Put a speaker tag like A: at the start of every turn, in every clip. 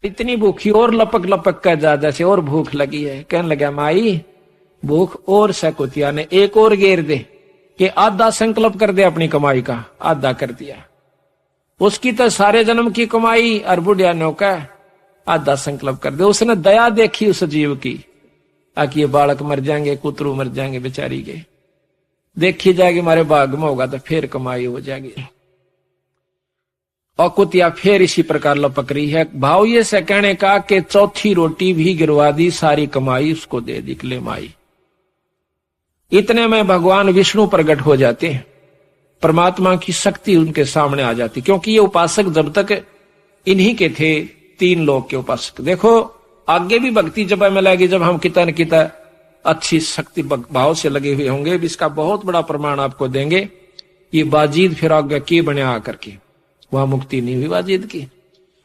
A: इतनी भूखी और लपक लपक कर जा जैसे और भूख लगी है। कहने लगा माई भूख और से। कुतिया ने एक और घेर दे कि आधा संकल्प कर दे अपनी कमाई का। आधा कर दिया। उसकी तो सारे जन्म की कमाई और बुढ़िया ने कहा आधा संकल्प कर दे। उसने दया देखी उस जीव की, आकि ये बालक मर जाएंगे, कुतरू मर जाएंगे बेचारी के, देखी जाएगी हमारे भाग में होगा तो फिर कमाई हो जाएगी। और कुतिया फिर इसी प्रकार लपक रही है। भाव ये से कहने का कि चौथी रोटी भी गिरवा दी, सारी कमाई उसको दे दी। ले माई। इतने में भगवान विष्णु प्रकट हो जाते हैं, परमात्मा की शक्ति उनके सामने आ जाती, क्योंकि ये उपासक जब तक इन्हीं के थे, 3 लोक के उपासक। देखो आगे भी भक्ति जब हमें लगी, जब हम किता न किता अच्छी शक्ति भाव से लगे हुए होंगे, इसका बहुत बड़ा प्रमाण आपको देंगे। ये बाजीद फिर आगे की बने आकर के, वहां मुक्ति नहीं हुई बाजीद की,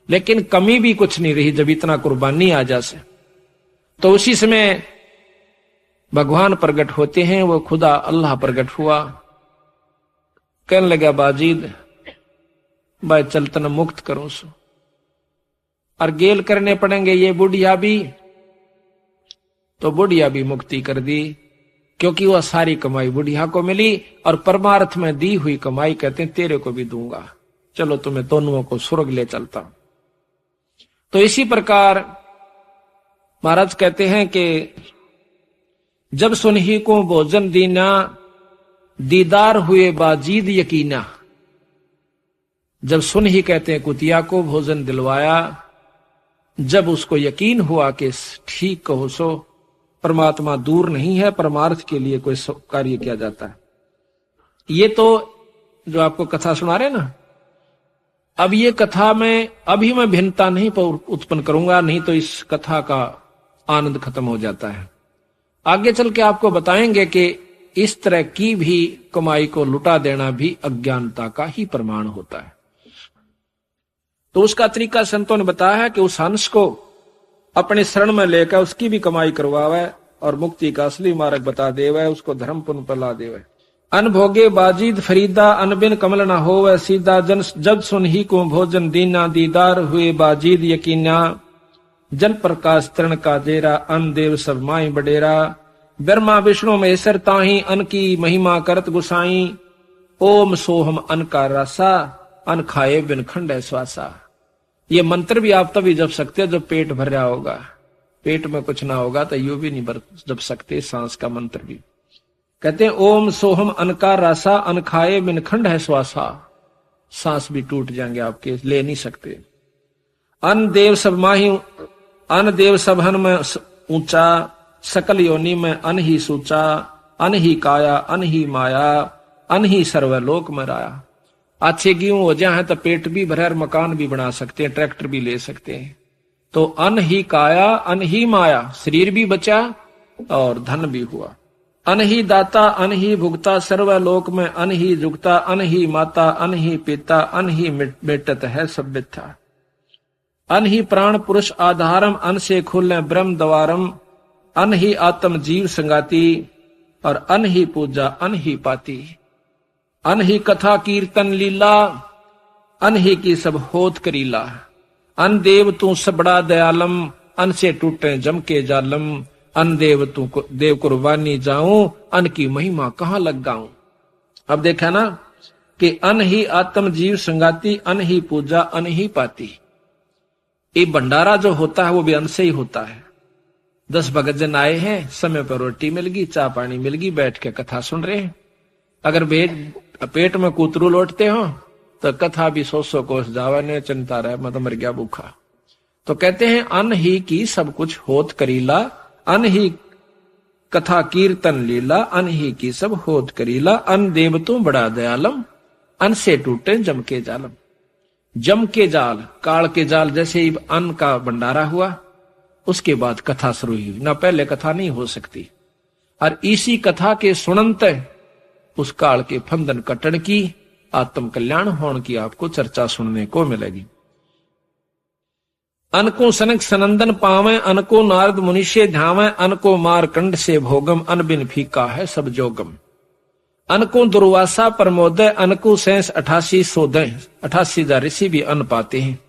A: लेकिन कमी भी कुछ नहीं रही जब इतना कुर्बानी आ जासे। तो उसी समय भगवान प्रकट होते हैं, वो खुदा अल्लाह प्रकट हुआ। कहने लगा बाजीद भाई चल तना मुक्त करो सो, और गेल करने पड़ेंगे ये बुढ़िया भी। तो बुढ़िया भी मुक्ति कर दी, क्योंकि वह सारी कमाई बुढ़िया को मिली, और परमार्थ में दी हुई कमाई कहते हैं तेरे को भी दूंगा, चलो तुम्हें दोनों को स्वर्ग ले चलता हूं। तो इसी प्रकार महाराज कहते हैं कि जब सुनही को भोजन दीना, दीदार हुए बाजीद यकीना। जब सुनही कहते हैं कुतिया को भोजन दिलवाया, जब उसको यकीन हुआ कि ठीक कहो सो परमात्मा दूर नहीं है, परमार्थ के लिए कोई कार्य किया जाता है। ये तो जो आपको कथा सुना रहे ना, अब ये कथा में अभी मैं भिन्नता नहीं उत्पन्न करूंगा, नहीं तो इस कथा का आनंद खत्म हो जाता है। आगे चल के आपको बताएंगे कि इस तरह की भी कमाई को लुटा देना भी अज्ञानता का ही प्रमाण होता है। तो उसका तरीका संतों ने बताया है कि उस हंस को अपने शरण में लेकर उसकी भी कमाई करवावे और मुक्ति का असली मार्ग बता देवे, उसको धर्म पुण्य पर ला देवे। अनभोगे बाजीद फरीदा, अनबिन कमल न होवे सीधा, जन जब सुन ही को भोजन दीना, दीदार हुए बाजीद यकीना। जल प्रकाश तरण का जेरा, अन देव सब माई बडेरा। ब्रह्मा विष्णु महेश्वर ताही, अन की महिमा करत गुसाई। ओम सोहम अन का रासा, अन खाए बिन खंड श्वासा। ये मंत्र भी आप तभी जप सकते हो जब पेट भर रहा होगा, पेट में कुछ ना होगा तो यू भी नहीं जप सकते सांस का मंत्र भी। कहते हैं ओम सोहम अन का रासा, अन खाए बिन खंड है श्वासा। सांस भी टूट जाएंगे आपके, ले नहीं सकते। अन देव सब माही, अन देव सब हन में ऊंचा, सकल योनि में अन ही सूचा। अन ही काया, अन ही माया, अन ही सर्वलोक में राया। अच्छे गेहूं हो जाए तो पेट भी भरे, मकान भी बना सकते हैं, ट्रैक्टर भी ले सकते हैं। तो अन ही काया, अन ही माया, शरीर भी बचा और धन भी हुआ। अन ही दाता, अन ही भुगता, सर्वलोक में अन ही जुगता। अन ही माता, अन ही पिता, अन ही मेटत है सब मिथ्या। अन ही प्राण पुरुष आधारम, अन से खुले ब्रह्म द्वारम। अन ही आत्म जीव संगाती, और अन ही पूजा अन ही पाती। अन ही कथा कीर्तन लीला, अन ही की सब होत करीला। अन देव तू सबड़ा दयालम, अन से टूटे जम के जालम। अन देव तू देव कुर्बानी जाऊं, अन की महिमा कहां लग गाऊं। अब देखा ना कि अन ही आत्म जीव संगाती, अन ही पूजा अन ही पाती। ये भंडारा जो होता है वो भी अन्न से ही होता है। 10 भगत जन आए हैं, समय पर रोटी मिल गई, चाय पानी मिल गई, बैठ के कथा सुन रहे हैं। अगर पेट में कूतरू लौटते हो तो कथा भी 100 कोस जावा ने चिंता रहे, मैं तो मर गया भूखा। तो कहते हैं अन ही की सब कुछ होत करीला, अन ही कथा कीर्तन लीला। अन ही की सब होत करीला, अन देव तू बड़ा दयालम। अन से टूटे जम के जालम। जम के जाल, काल के जाल, जैसे ही अन्न का भंडारा हुआ उसके बाद कथा शुरू हुई, ना पहले कथा नहीं हो सकती। और इसी कथा के सुनंत उस काल के फंदन कटन की, आत्म कल्याण होने की आपको चर्चा सुनने को मिलेगी। अनको सनक सनंदन पावे, अनको नारद मुनिषे ध्यावे। अनको मारकंड से भोगम, अन बिन फीका है सब जोगम। अनको दुर्वासा प्रमोदय, अनको सैंस 88 सोदय। 88,000 ऋषि भी अन्न पाते हैं।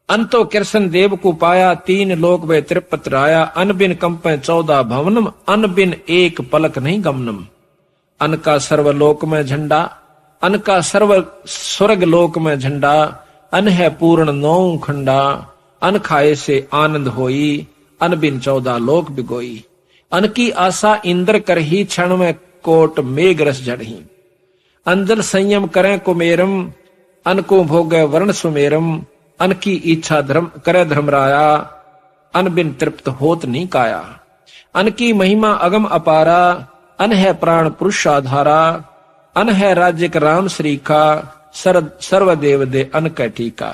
A: अंतो कृष्ण देव को पाया, 3 लोक वे त्रिपत राया। अन बिन कंपे 14 भवनम, अन बिन एक पलक नहीं गमनम। अन का सर्वलोक में झंडा, अन का सर्व स्वर्ग लोक में झंडा। अन है पूर्ण 9 खंडा, अन खाए से आनंद होई। अन बिन 14 लोक बिगोई। अन की आशा इंद्र कर ही, क्षण में कोट मेघ रस जड़ही। अंजल संयम करें कुमेरम, अन को भोगे वर्ण सुमेरम। अन की इच्छा धर्म करे धर्मराया, अन बिन तृप्त होत नहीं काया। अन की महिमा अगम अपारा, अन है प्राण पुरुष आधारा। अन है राज्य राम श्री का, सर्वदेव दे अन कै टीका।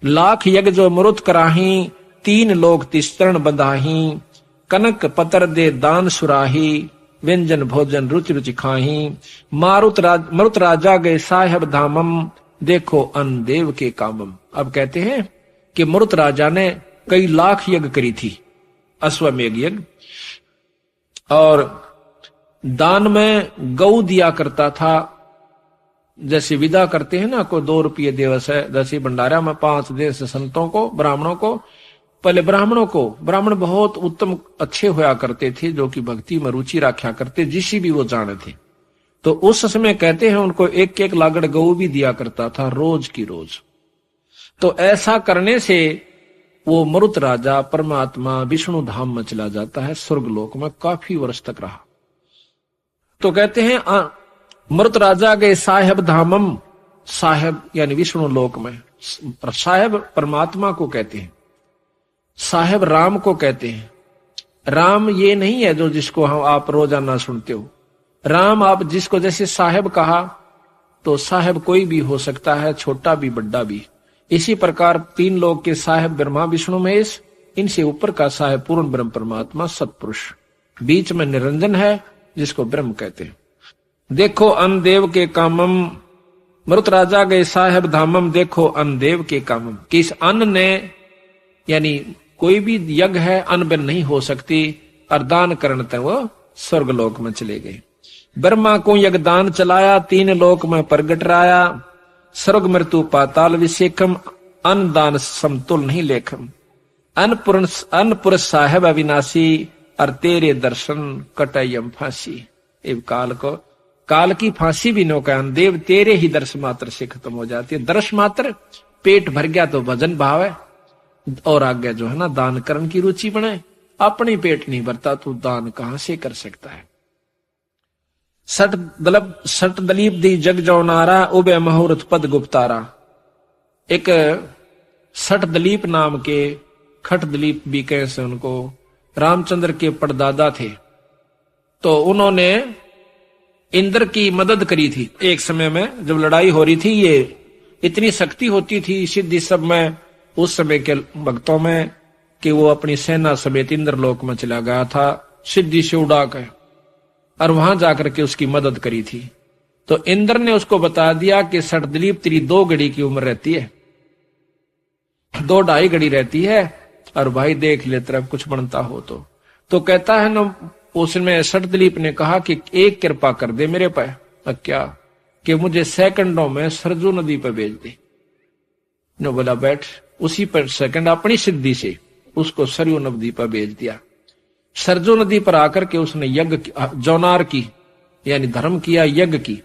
A: लाख यज्ञ जो मरुत कराही, 3 लोक तिस्तरण बंधाही। कनक पतर दे दान सुराही, व्यंजन भोजन रुचि रुचि खाही। मरुत राजा गए साहेब धामम, देखो अन देव के कामम। अब कहते हैं कि मरुत राजा ने कई लाख यज्ञ करी थी, अश्वमेघ यज्ञ, और दान में गौ दिया करता था। जैसे विदा करते हैं ना, कोई 2 रुपये दिवस है, जैसे भंडारा में 5 देश संतों को, ब्राह्मणों को। पहले ब्राह्मण बहुत उत्तम अच्छे होया करते थे, जो कि भक्ति में रुचि रखा करते, जिसी भी वो जाने थे। तो उस समय कहते हैं उनको 1-1 लागड़ गऊ भी दिया करता था, रोज की रोज। तो ऐसा करने से वो मरुत राजा परमात्मा विष्णु धाम में चला जाता है, स्वर्गलोक में काफी वर्ष तक रहा। तो कहते हैं मरुत राजा गए साहेब धामम, साहेब यानी विष्णु लोक में। साहेब परमात्मा को कहते हैं, साहेब राम को कहते हैं। राम ये नहीं है जो जिसको हम आप रोजाना सुनते हो। राम आप जिसको जैसे साहेब कहा, तो साहेब कोई भी हो सकता है, छोटा भी बड़ा भी। इसी प्रकार 3 लोक के साहेब ब्रह्मा विष्णु महेश, इनसे ऊपर का साहेब पूर्ण ब्रह्म परमात्मा सतपुरुष, बीच में निरंजन है जिसको ब्रह्म कहते हैं। देखो अन देव के कामम, मरुत राजा गए साहेब धामम, देखो अन देव के कामम। कि इस अन्न ने, यानी कोई भी यज्ञ है अन्न बिन नहीं हो सकती, और दान करने तक वो स्वर्गलोक में चले गए। ब्रह्मा को यज्ञ दान चलाया, 3 लोक में प्रगट राया। स्वर्ग मृत्यु पाताल विशेखम, अन्न दान समतुल नहीं लेखम। अन्न पुरुष साहेब अविनाशी, और तेरे दर्शन कटयम फांसी। काल की फांसी भी नौकायन देव, तेरे ही दर्श मात्र से खत्म हो जाती है। दर्श मात्र, पेट भर गया तो भजन भाव है, और आगे जो है ना दान करने की रुचि बने। अपनी पेट नहीं भरता तो दान कहां से कर सकता है। सट दलीप दी जग जो नारा, उबे मुहूर्त पद गुप्तारा। एक सट दलीप नाम के, खट दलीप भी कैसे उनको, रामचंद्र के परदादा थे। तो उन्होंने इंद्र की मदद करी थी एक समय में, जब लड़ाई हो रही थी। ये इतनी शक्ति होती थी सिद्धि सब में उस समय के भक्तों में, कि वो अपनी सेना समेत इंद्रलोक में चला गया था सिद्धि से उड़ा कर, और वहां जाकर के उसकी मदद करी थी। तो इंद्र ने उसको बता दिया कि सटदलीप तेरी 2 घड़ी की उम्र रहती है, 2-2.5 घड़ी रहती है, और भाई देख ले तरफ कुछ बनता हो तो कहता है ना, उसमें सटदलीप ने कहा कि एक कृपा कर दे मेरे पे। क्या? कि मुझे सेकंडों में सरजू नदी पर भेज दे। ने बोला बैठ। उसी पर सेकंड अपनी सिद्धि से उसको सरयू नदी पर भेज दिया। सरजू नदी पर आकर के उसने यज्ञ जौनार की, यानी धर्म किया, यज्ञ की,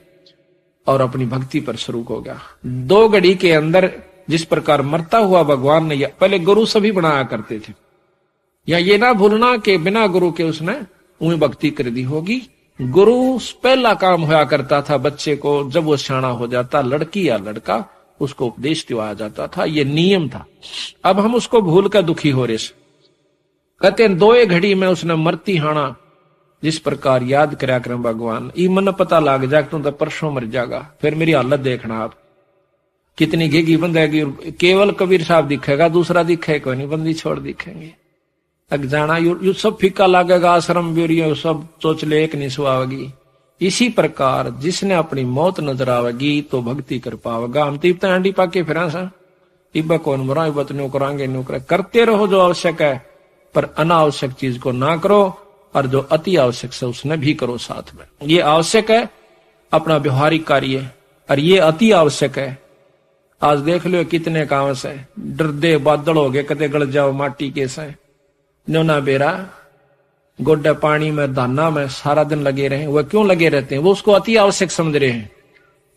A: और अपनी भक्ति पर शुरू हो गया। 2 घड़ी के अंदर जिस प्रकार मरता हुआ भगवान ने, पहले गुरु सभी बनाया करते थे, या ये ना भूलना कि बिना गुरु के उसने उन्हें भक्ति कर दी होगी। गुरु पहला काम होया करता था बच्चे को, जब वो सियाना हो जाता, लड़की या लड़का, उसको उपदेश दिवाया जाता था, ये नियम था। अब हम उसको भूल कर दुखी हो रहे। कहते हैं 2 घड़ी में उसने मरती हाना, जिस प्रकार याद करया करें भगवान, ई मन पता लग जाए तू तो परसों मर जाएगा, फिर मेरी हालत देखना आप कितनी घेगी बंदेगी। केवल कबीर साहब दिखेगा, दूसरा दिखे कोई नहीं, बंदी छोड़ दिखेंगे। अग जाना यू सब फीका लगेगा, आश्रम ब्यूरियो सब चोचले एक नहीं सुहावेगी। इसी प्रकार जिसने अपनी मौत नजर आवेगी तो भक्ति कर पावेगा। हम तो इतना अंडी पाके फिर इब्बा कौन मरा, इब्बा तो न्यू करांगे, न्यू करें। करते रहो जो आवश्यक है, पर अनावश्यक चीज को ना करो, और जो अति आवश्यक है उसने भी करो साथ में। ये आवश्यक है अपना व्यवहारिक कार्य, और ये अति आवश्यक है आज देख लो कितने काम से डरदे बादल हो गए, कदे गल जाओ माटी के से न्योना बेरा गोड्डा पानी में दाना में सारा दिन लगे रहे। वह क्यों लगे रहते हैं? वो उसको अति आवश्यक समझ रहे हैं।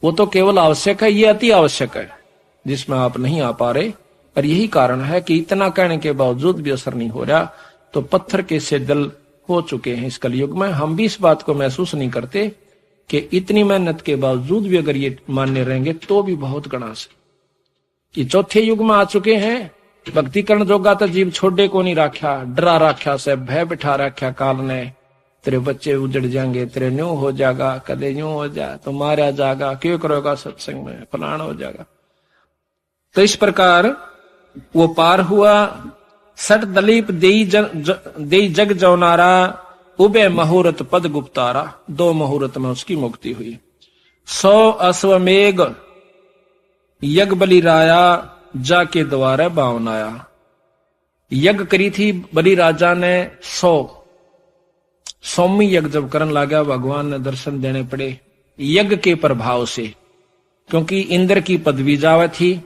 A: वो तो केवल आवश्यक है, ये अति आवश्यक है जिसमें आप नहीं आ पा रहे। और यही कारण है कि इतना कहने के बावजूद भी असर नहीं हो रहा। तो पत्थर के से दिल हो चुके हैं इस कलयुग में। हम भी इस बात को महसूस नहीं करते कि इतनी मेहनत के बावजूद भी अगर ये मान्य रहेंगे तो भी बहुत गणा से ये चौथे युग में आ चुके हैं। भक्ति करण जोगा तो जीव छोड़े को नहीं राख्या, डरा राख्या से भय बिठा राख्या काल ने। तेरे बच्चे उजड़ जाएंगे, तेरे न्यू हो जाएगा, कदे न्यू हो जाए तो मारा जाएगा, क्यों करोगा सत्संग में, फलाना हो जाएगा। तो इस प्रकार वो पार हुआ। सट दलीप देई जग जौनारा, उबे मुहूर्त पद गुप्तारा। 2 मुहूर्त में उसकी मुक्ति हुई। 100 अश्वमेघ यज्ञ बलि राया, जाके द्वारे बावन आया। यज्ञ करी थी बलि राजा ने 100। 100वीं यज्ञ जब करन लगा भगवान ने दर्शन देने पड़े यज्ञ के प्रभाव से, क्योंकि इंद्र की पदवी जावा थी।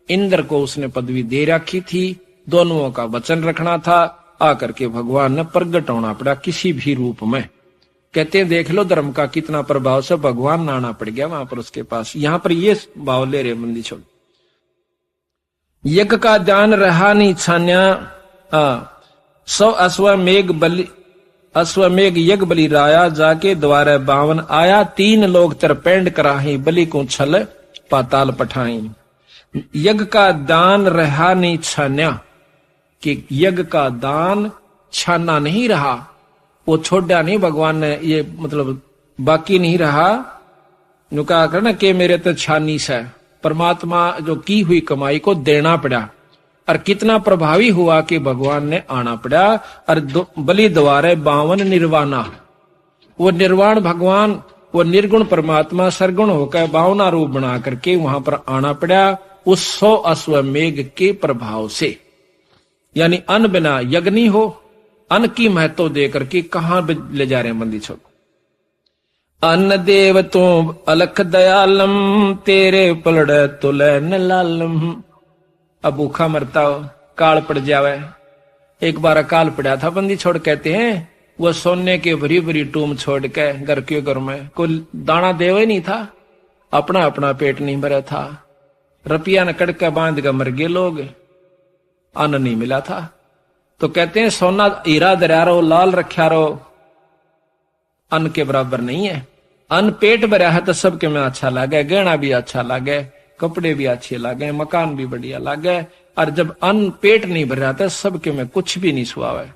A: इंद्र को उसने पदवी दे रखी थी, दोनों का वचन रखना था। आकर के भगवान ने प्रगट होना पड़ा किसी भी रूप में। कहते हैं देख लो धर्म का कितना प्रभाव से भगवान आना पड़ गया वहां पर उसके पास। यहां पर ये भाव ले रहे बंदी छोड़। यज्ञ का ध्यान रहा नहीं छान्या, 100 अश्वमेघ यज्ञ बलि राया, जाके द्वारे 52 आया। 3 लोग तरपेंड कराही, बलि को छल पाताल पठाई। यज्ञ का दान रहा नहीं छान्या, कि यज्ञ का दान छाना नहीं रहा, वो छोड़ा नहीं भगवान ने, ये मतलब बाकी नहीं रहा। नु कहा करना कि मेरे तो छानी से परमात्मा जो की हुई कमाई को देना पड़ा। और कितना प्रभावी हुआ कि भगवान ने आना पड़ा। और बलि द्वारे 52 निर्वाणा, वो निर्वाण भगवान, वो निर्गुण परमात्मा सरगुण होकर 52 रूप बना करके वहां पर आना पड़ा उस 100 अश्वमेघ के प्रभाव से। यानी अन्न बिना यज्ञ नहीं हो। अन्न की महत्व दे करके कहां ले जा रहे हैं बंदी छोड़। अन्न देव तो अलख दयालम, तेरे पलड़े तुले न लालम। अब भूखा मरता हो, काल पड़ जावे। एक बार अकाल पड़ा था बंदी छोड़, कहते हैं वो सोने के भरी भरी टूम छोड़ के घर के घर में कोई दाना देवे नहीं था, अपना अपना पेट नहीं भरा था। रुपया न कड़का बांध कर मर गए लोग, अन्न नहीं मिला था। तो कहते हैं सोना हीरा दरिया रहो, लाल रखा रहो, अन्न के बराबर नहीं है। अन्न पेट भरा है तो सबके में अच्छा लगे, गहना भी अच्छा लगे, कपड़े भी अच्छे लगे, मकान भी बढ़िया लगे। और जब अन्न पेट नहीं भर रहा था सबके में कुछ भी नहीं सुहावे।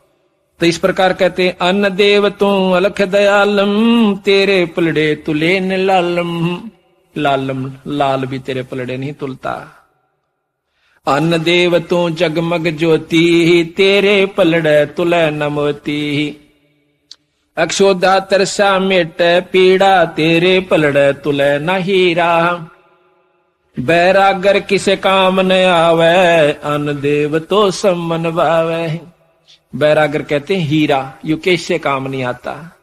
A: तो इस प्रकार कहते हैं अन्न देव तू अलख दयालम, तेरे पलड़े तुले न लालम। लालम लाल भी तेरे पलड़े नहीं तुलता। अन्न देव तू जगमग ज्योति, तेरे पलड़े तुले न मोती। अक्षोदा तरसा मेट पीड़ा, तेरे पलड़े तुले न हीरा। बैरागर किसे काम न आवे, अन्न देव तो सम्मन भावे। बैरागर कहते हैं हीरा, यू कैसे काम नहीं आता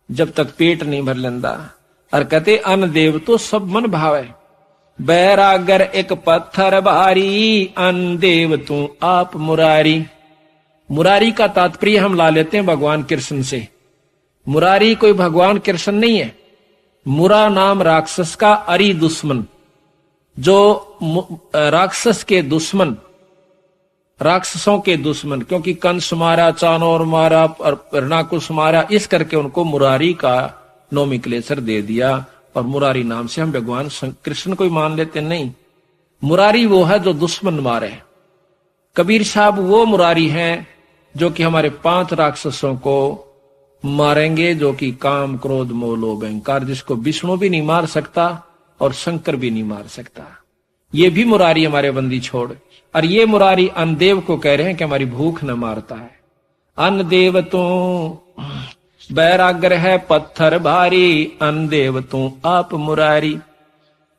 A: जब तक पेट नहीं भर लेंदा। और कहते अन्न देव तो सब मन भावे। बैरागर एक पत्थर भारी, अन्न देव तू आप मुरारी। मुरारी का तात्पर्य हम ला लेते हैं भगवान कृष्ण से। मुरारी कोई भगवान कृष्ण नहीं है। मुरा नाम राक्षस का अरि दुश्मन, जो राक्षस के दुश्मन, राक्षसों के दुश्मन, क्योंकि कंस मारा, चाणोर मारा और हिरणाकुश मारा, इस करके उनको मुरारी का नोमिक्लेचर दे दिया। और मुरारी नाम से हम भगवान कृष्ण को ही मान लेते नहीं। मुरारी वो है जो दुश्मन मारे। कबीर साहब वो मुरारी हैं जो कि हमारे 5 राक्षसों को मारेंगे, जो कि काम क्रोध मोह लोभ अहंकार, जिसको विष्णु भी नहीं मार सकता और शंकर भी नहीं मार सकता। ये भी मुरारी हमारे बंदी छोड़। और ये मुरारी अन्नदेव को कह रहे हैं कि हमारी भूख न मारता है। अन्नदेव तू बैरागर है पत्थर भारी, अन्नदेव तू आप मुरारी।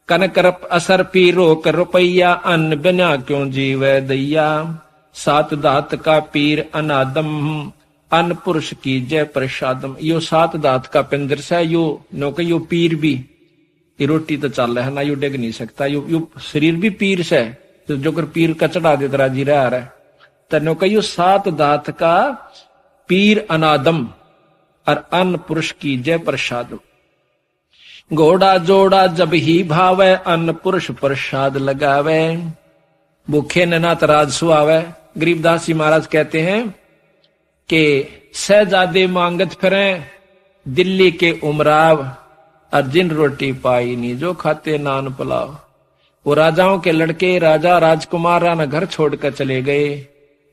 A: कनक असर पी रोक रुपैया, अन्न बिना क्यों जीवे दैया। 7 दात का पीर अनादम, अन्न पुरुष की जय प्रसादम। यो 7 दात का पिंजर से यो नो के यो पीर भी, ये रोटी तो चल रहा है ना, यू डिग नहीं सकता, यू शरीर भी पीर से है, तो जो कर पीर का चढ़ा दे तरा जी रहा है। तनो कहियो 7 दात का पीर अनादम और अन्न पुरुष की जय प्रसाद। घोड़ा जोड़ा जब ही भावे अन्न पुरुष प्रसाद लगावे। भूखे न नाथ राज सुआवे। गरीबदास जी महाराज कहते हैं कि शहजादे मांगत फिरे दिल्ली के उमराव, और जिन रोटी पाई नी जो खाते नान पुलाव। वो राजाओं के लड़के राजा राजकुमार न घर छोड़कर चले गए,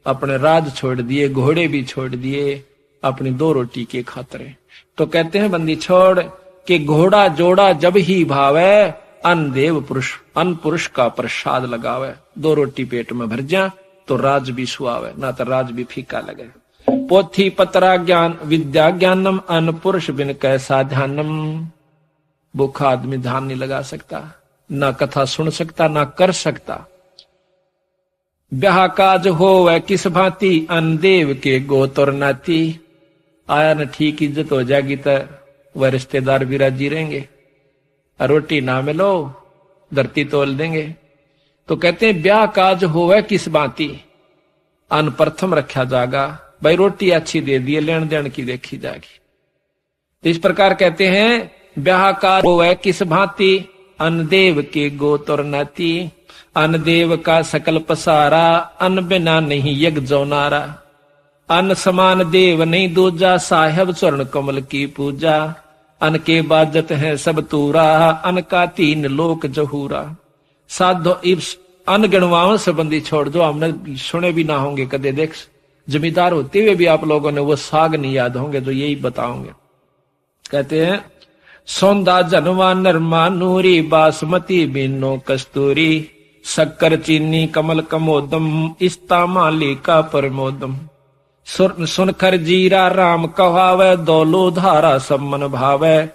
A: अपने राज छोड़ दिए, घोड़े भी छोड़ दिए अपनी 2 रोटी के खातरे। तो कहते हैं बंदी छोड़ कि घोड़ा जोड़ा जब ही भावे अन्न देव पुरुष, अन्न पुरुष का प्रसाद लगावे। 2 रोटी पेट में भर जा तो राज भी सुआवे, ना तो राज भी फीका लगे। पोथी पत्रा ज्ञान विद्या ज्ञानम, अन्न पुरुष बिन कैसा ध्यानम। भूखा आदमी ध्यान नहीं लगा सकता, ना कथा सुन सकता, ना कर सकता। ब्याह काज हो वह किस भांति, अन्न देव के गोत और नाती। आया न ठीक इज्जत हो जाएगी तो वह रिश्तेदार भी राजी रहेंगे, रोटी ना मिलो धरती तोल देंगे। तो कहते हैं ब्याह काज होवे किस बाती, अन्न प्रथम रखा जाएगा। भाई रोटी अच्छी दे दिए, लेन देन की देखी जाएगी। तो इस प्रकार कहते हैं ब्याह काज होवे किस भांति, अन्न देव के गोत और नाती। अन्न देव का सकल पसारा, अन्न बिना नहीं यज्ञ जौनारा। अन्न समान देव नहीं दूजा, साहेब चरण कमल की पूजा। अन्न के बाजत है सब तूरा, अन्न का 3 लोक जहूरा। साधो इस अन्न गणवाओं संबंधी छोड़ दो, हमने सुने भी ना होंगे कदे। देख जमींदार होते हुए भी आप लोगों ने वो साग नहीं याद होंगे जो यही बताओगे। कहते हैं सौंदा जनवा नरमा नूरी, बासमती बिनो कस्तूरी। शक्कर चीनी कमल कमोदम, इस्ता माली का प्रमोदम। सुनखर जीरा राम कहावे, दौलो धारा सम्मन भावे।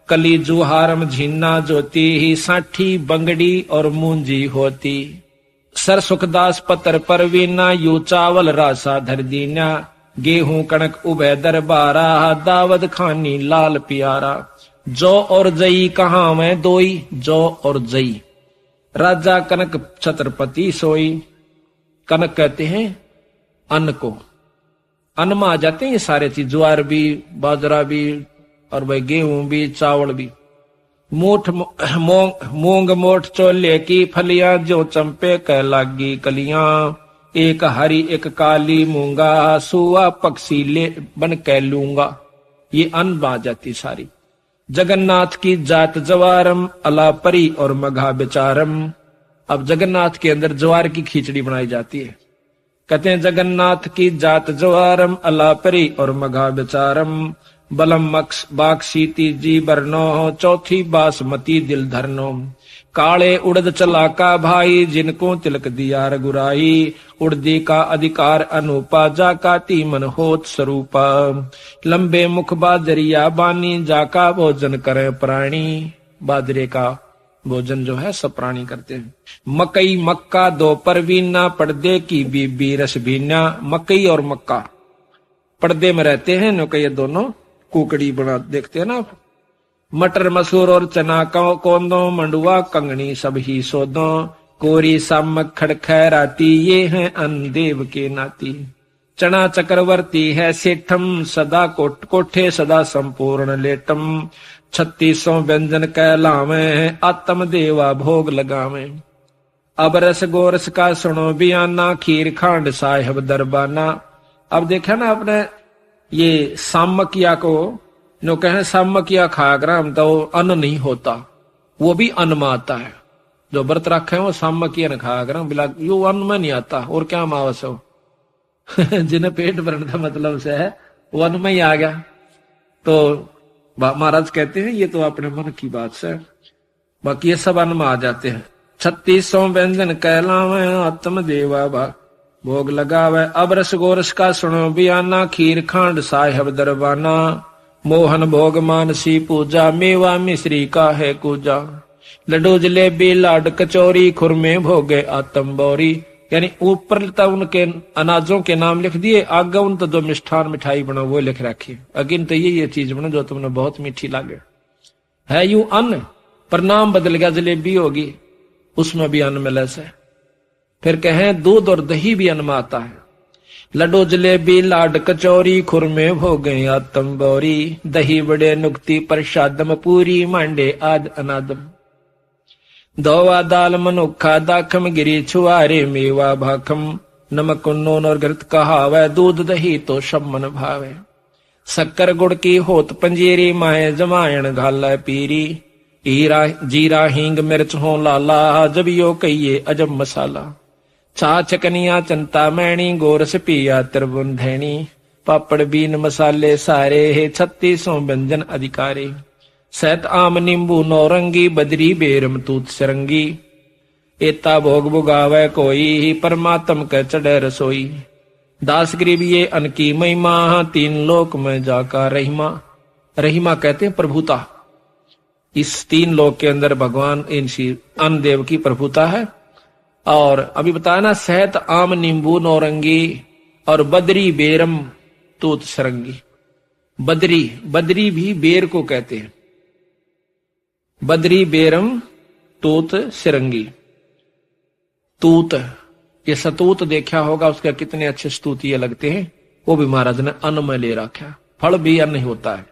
A: कली जुहारम झीना ज्योति, ही साठी बंगड़ी और मूंजी होती। सर सुखदास पतर परवीना, यू चावल रासा धर दीना। गेहूं कणक उभय दरबारा, दावत खानी लाल प्यारा। जौ और जई कहाँ में दोई, जौ और जई। राजा कनक छत्रपति सोई। कनक कहते हैं अन्न को, अन्न में आ जाते हैं ये सारे चीज, ज्वार भी, बाजरा भी, और भाई गेहूं भी, चावल भी। मूठ मूंग मोठ चोले की फलियां, जो चंपे कह लागी कलियां। एक हरी एक काली मूंगा, सुआ पक्षी ले बन कह लूंगा। ये अन्न आ जाती सारी। जगन्नाथ की जात जवारम, अलापरी और मघा बेचारम। अब जगन्नाथ के अंदर ज्वार की खिचड़ी बनाई जाती है। कहते हैं जगन्नाथ की जात जवारम, अलापरी और मघा बेचारम। बलम मक्स बाक्सी तीजी बरनो, चौथी बासमती दिल धरनो। काले उड़द चला का भाई, जिनको तिलक दिया रघुराई। उड़दी का अधिकार अनुपा, जाका तीमन होत स्वरूपा। लंबे मुख बाजरिया बानी, जाका भोजन करे प्राणी। बाजरे का भोजन जो है सब प्राणी करते हैं। मकई मक्का 2 परवीना, पर्दे की बीबी रस भीना। मकई और मक्का पर्दे में रहते हैं, नो ये दोनों कुकड़ी बना देखते हैं ना। मटर मसूर और चना कोंदो, मंडुआ कंगनी सब ही सोदो। कोरी सामक खड़खैराती, ये हैं अन्न देव के नाती। चना चक्रवर्ती है सेठम, सदा कोठे सदा संपूर्ण लेटम। 3600 व्यंजन कहलावे, आत्म देवा भोग लगावे। अब रस गोरस का सुनो बियाना, खीर खांड साहेब दरबाना। अब देखा ना आपने ये सामकिया को, नो कहे सामकिया खाया तो अन्न नहीं होता, वो भी अन्न में आता है। जो व्रत रखे वो सामकिया न खाया कर, बिला यो अन्न में नहीं आता, और क्या मावस हो। जिन्हें पेट भरने का मतलब से है वो अन्न में ही आ गया। तो महाराज कहते हैं ये तो अपने मन की बात से, बाकी ये सब अन्न में आ जाते हैं। 3600 व्यंजन कहलावे, आत्म देवा भोग लगावे। अब रस गोरस का सुनो बियाना, खीर खांड साहेब दरबाना। मोहन भोग मानसी पूजा, मेवा मिश्री का है कूजा। लड्डू जलेबी लाड कचौरी, खुरमे भोगे आतम बौरी। यानी ऊपर तो उनके अनाजों के नाम लिख दिए, आगे उन तो जो मिष्ठान मिठाई बना वो लिख रखी। अगिन तो ये चीज बना जो तुमने बहुत मीठी लागे। है यूं अन्न पर नाम बदल गया, जलेबी होगी, उसमें भी अन्न मिले से। फिर कहें दूध और दही भी अन्न में आता है। लड्डू जलेबी लाड कचौरी, खुरमे भोगे आतम बौरी, दही बड़े नुक्ति प्रसादम, पूरी मांडे आद अनादम। दोवा दाल मनुखा दाखम, गिरी छुआरे मेवा भाखम, नमक नून और घृत कहावे, दूध दही तो सब मन भावे। शक्कर गुड़ की होत पंजीरी, माए जमायन घाला पीरी, हीरा जीरा हींग मिर्च हो लाला, जब यो कहिए अजब मसाला। चा चकनिया चंता मैणी, गोरस पिया त्रिभुवन धैनी, पापड़ बीन मसाले सारे, है 36 व्यंजन अधिकारी। सैत आम नींबू नौरंगी, बदरी बेरम तूत सरंगी, एता भोग बुगावे कोई, परमात्म के चढ़े रसोई। दास गरीब ये अन की महिमा, 3 लोक में जाका रहीमा। रहीमा कहते हैं प्रभुता। इस 3 लोक के अंदर भगवान इनसी अन्न देव की प्रभुता है। और अभी बताया ना, सहत आम नींबू नौरंगी और बदरी बेरम तूत सरंगी। बदरी भी बेर को कहते हैं, बदरी बेरम तूत सिरंगी। तूत, ये सतूत देखा होगा, उसका कितने अच्छे स्तुतिये लगते हैं, वो भी महाराज ने अन्न में ले रखा। फल भी अन्न होता है।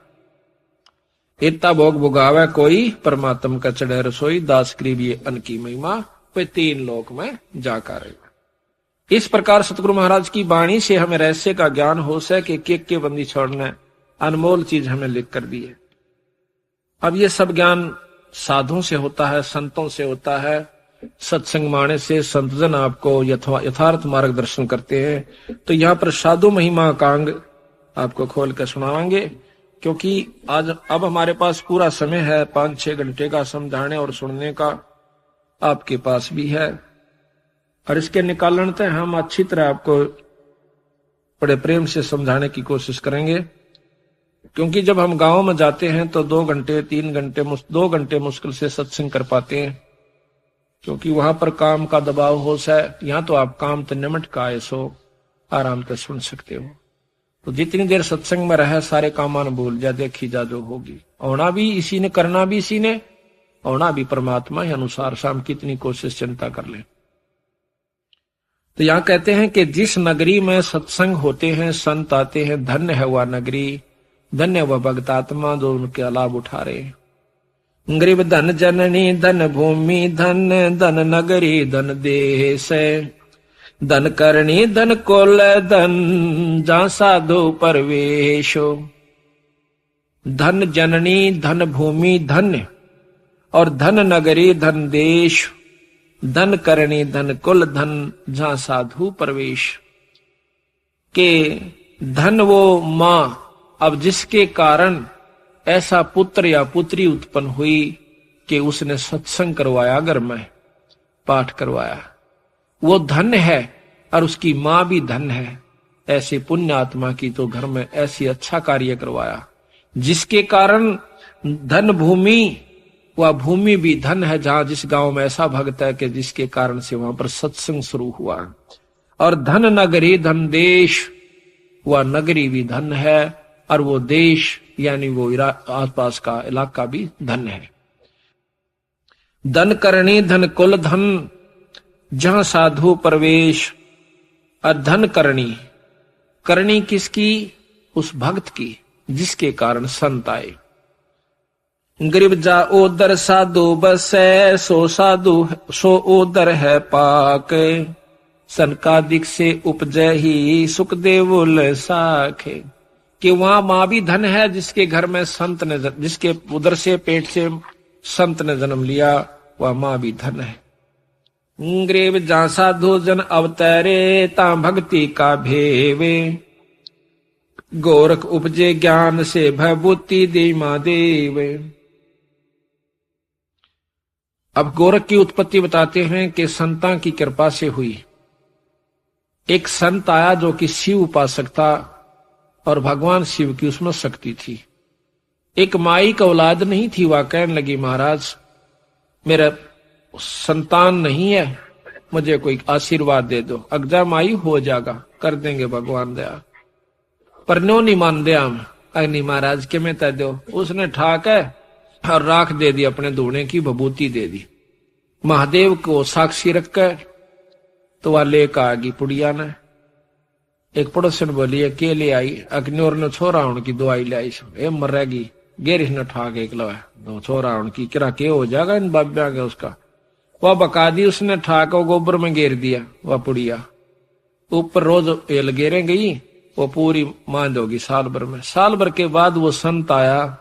A: इतना भोग भुगावे कोई, परमात्म का चढ़े रसोई, दास करीब ये अन्न की महिमा, वे 3 लोक में जाकर रहेगा। इस प्रकार सतगुरु महाराज की वाणी से हमें रहस्य का ज्ञान हो सके के बंदी छोड़ना अनमोल चीज हमें लिख कर दी है। अब ये सब ज्ञान साधुओं से होता है, संतों से होता है। सत्संग माने से संतजन आपको यथार्थ मार्गदर्शन करते हैं। तो यहाँ पर साधु महिमा का अंग आपको खोल कर सुनाएंगे, क्योंकि आज अब हमारे पास पूरा समय है, 5-6 घंटे का समझाने और सुनने का आपके पास भी है। और इसके निकालन तक हम अच्छी तरह आपको बड़े प्रेम से समझाने की कोशिश करेंगे। क्योंकि जब हम गांव में जाते हैं तो 2 घंटे 3 घंटे 2 घंटे मुश्किल से सत्संग कर पाते हैं, क्योंकि वहां पर काम का दबाव हो सा। यहाँ तो आप काम तो निमट का आए सो आराम से सुन सकते हो। तो जितनी देर सत्संग में रहे सारे कामान भूल जा, देखी जा जो होगी। होना भी इसी ने, करना भी इसी ने, होना भी परमात्मा ही अनुसार। शाम कितनी कोशिश चिंता कर ले। तो यहाँ कहते हैं कि जिस नगरी में सत्संग होते हैं, संत आते हैं, धन्य है वह नगरी, धन्य वह भक्त आत्मा जो उनके लाभ उठा रहे। गरीब धन जननी, धन भूमि, धन धन नगरी, धन देश, धन करणी, धन कुल, धन जहाँ साधु परवेशो। धन जननी, धन भूमि, धन्य, और धन नगरी, धन देश, धन करणी, धन कुल, धन जहाँ साधु परवेश। के धन वो मां, अब जिसके कारण ऐसा पुत्र या पुत्री उत्पन्न हुई कि उसने सत्संग करवाया, घर में पाठ करवाया, वो धन है। और उसकी मां भी धन है। ऐसे पुण्य आत्मा की तो घर में ऐसी अच्छा कार्य करवाया, जिसके कारण धन भूमि, वह भूमि भी धन है। जहां जिस गांव में ऐसा भक्त है कि जिसके कारण से वहां पर सत्संग शुरू हुआ। और धन नगरी, धन देश, वह नगरी भी धन है। और वो देश यानी वो आसपास का इलाका भी धन है। धन करणी, धन कुल, धन जहां साधु प्रवेश। और धन करणी, करणी किसकी? उस भक्त की जिसके कारण संत आए। गरीब जा ओदर साधु बसे, सो साधु सो ओदर है पाक, सनकादिक से उपजय ही सुख देवुल साखे। कि वहां मां भी धन है, जिसके घर में संत ने, जिसके उदर से पेट से संत ने जन्म लिया, वह मां भी धन है। गरीब जहां साधु जन अवतरे, ता भक्ति का भेवे, गोरख उपजे ज्ञान से भयभूति दे महादेव। अब गोरख की उत्पत्ति बताते हैं कि संतां की कृपा से हुई। एक संत आया जो कि शिव उपासक था और भगवान शिव की उसमें शक्ति थी। एक माई का औलाद नहीं थी। वह कहने लगी, महाराज मेरा संतान नहीं है, मुझे कोई आशीर्वाद दे दो। अगजा माई हो जाएगा, कर देंगे भगवान दया। पर नो नहीं मान दिया हम। अग्नि महाराज के में तय दो। उसने ठाक है और राख दे दी, अपने धोने की विभूति दे दी। महादेव को साक्षी रखकर तो वह लेकर आ गई पुड़िया ने। एक पड़ोसन बोली अकेले आई, अग्नियोर ने छोरा उनकी दवाई ले आई, ए मरेगी गेरिश ने ठाक एक लो है छोरा उनकी किरा के हो जाएगा इन बाब्या के उसका। वह बका दी उसने, ठाक गोबर में घेर दिया वह पुड़िया। ऊपर रोज एल गेरे गई, वो पूरी मांद होगी साल भर में। साल भर के बाद वो संत आया,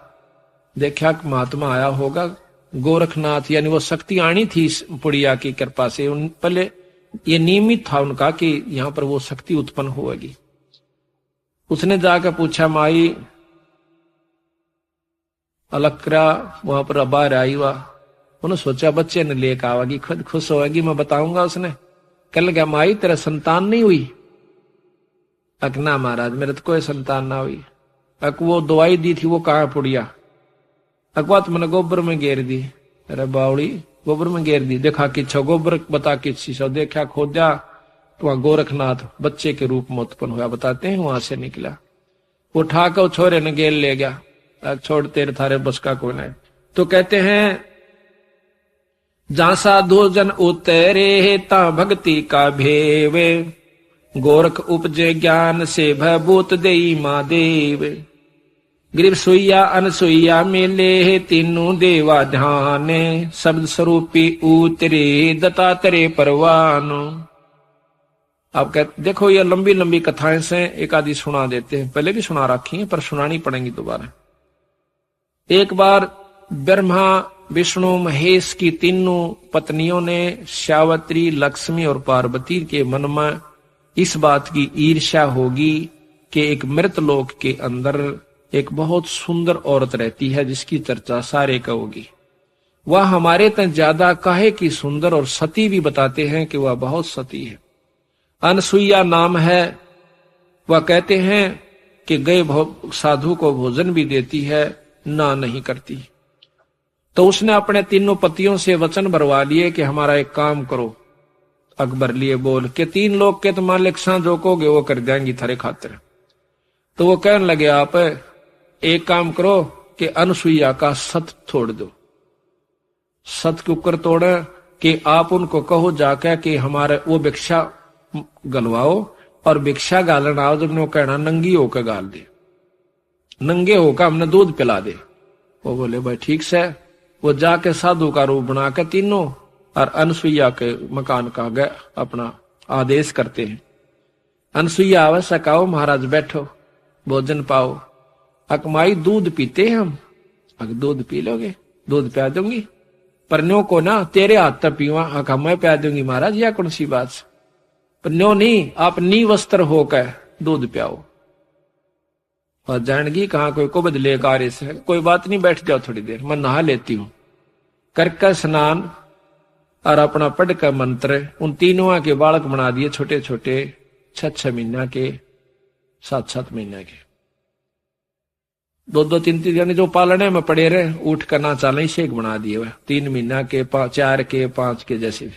A: देखा कि महात्मा आया होगा गोरखनाथ, यानी वो शक्ति आनी थी पुड़िया की कृपा से। उन पहले ये नियमित था उनका कि यहाँ पर वो शक्ति उत्पन्न होगी। उसने जाकर पूछा माई अलक्रा वहां पर बाहर आई हुआ। उन्होंने सोचा बच्चे ने लेकर आवागी, खुद खुश होगी, मैं बताऊंगा। उसने कल गया माई तेरा संतान नहीं हुई? अकना महाराज मेरे तो कोई संतान ना हुई। अक वो दवाई दी थी वो कहाँ पुड़िया? अकवा तो मैंने गोबर में घेर दी। अरे बावड़ी गोबर में घेर दी, देखा कि छो गोबर बता कि शीशो देखा खोदा तो वहां गोरखनाथ बच्चे के रूप में उत्पन्न हुआ, बताते हैं वहां से निकला। उठा कर छोरे ने गेल ले गया, छोड़ तेरे थारे बस का कोई नहीं। तो कहते हैं जहां साधु जन उतरे ता भक्ति का भेवे, गोरख उपजे ज्ञान से भभूत देई महादेव। ग्रीव सुइया अनसुइया मिले तीनों देवा ध्यान, शब्द स्वरूपी उतरे दत्तात्रेय परवान। आप कहते देखो ये लंबी लंबी कथाएं से एक आदि सुना देते हैं, पहले भी सुना रखी है पर सुनानी पड़ेंगी दोबारा। एक बार ब्रह्मा विष्णु महेश की तीनों पत्नियों ने सावित्री लक्ष्मी और पार्वती के मन में इस बात की ईर्ष्या होगी कि एक मृत लोक के अंदर एक बहुत सुंदर औरत रहती है जिसकी चर्चा सारे कहोगी। वह हमारे तक ज्यादा काहे की सुंदर, और सती भी बताते हैं कि वह बहुत सती है। अनसुईया नाम है। वह कहते हैं कि गए साधु को भोजन भी देती है, ना नहीं करती। तो उसने अपने तीनों पतियों से वचन भरवा लिए कि हमारा एक काम करो। अकबर लिए बोल के 3 लोग के तो मालिक सा जो कहोगे वो कर देंगी थारे खातिर। तो वो कहने लगे आप एक काम करो कि अनसुईया का सत छोड़ दो। सत के ऊपर तोड़े कि आप उनको कहो जाकर कि हमारे वो भिक्षा गलवाओ, और भिक्षा गालन आओ जब वो कहना नंगी होकर गाल दे, नंगे होकर हमने दूध पिला दे। वो बोले भाई ठीक से। वो जाके साधु का रूप बना के तीनों और अनसुईया के मकान का गए अपना आदेश करते हैं। अनसुईया आवश्यक आओ महाराज बैठो भोजन पाओ। अकमाई दूध पीते हैं हम। अगर दूध पी लोगे दूध पिया दूंगी, पर न्यो को ना तेरे हाथ तक पीवा। अका मैं पिया दूंगी महाराज, या कौन सी बात से? पर न्यो नहीं, आप नी वस्त्र होकर दूध पियाओ। और जानगी कहा कोई को बदले कार्य से, कोई बात नहीं बैठ जाओ थोड़ी देर, मैं नहा लेती हूं। करके स्नान और अपना पढ़ कर मंत्र उन तीनों के बालक बना दिए, छोटे छोटे 6-6 महीना के 7-7 महीना के, 2-2 3-3 यानी जो पालने में पड़े रहे, उठ कर ना चाले शेख बना दिए हुए 3 महीना के 4 के 5 के जैसे।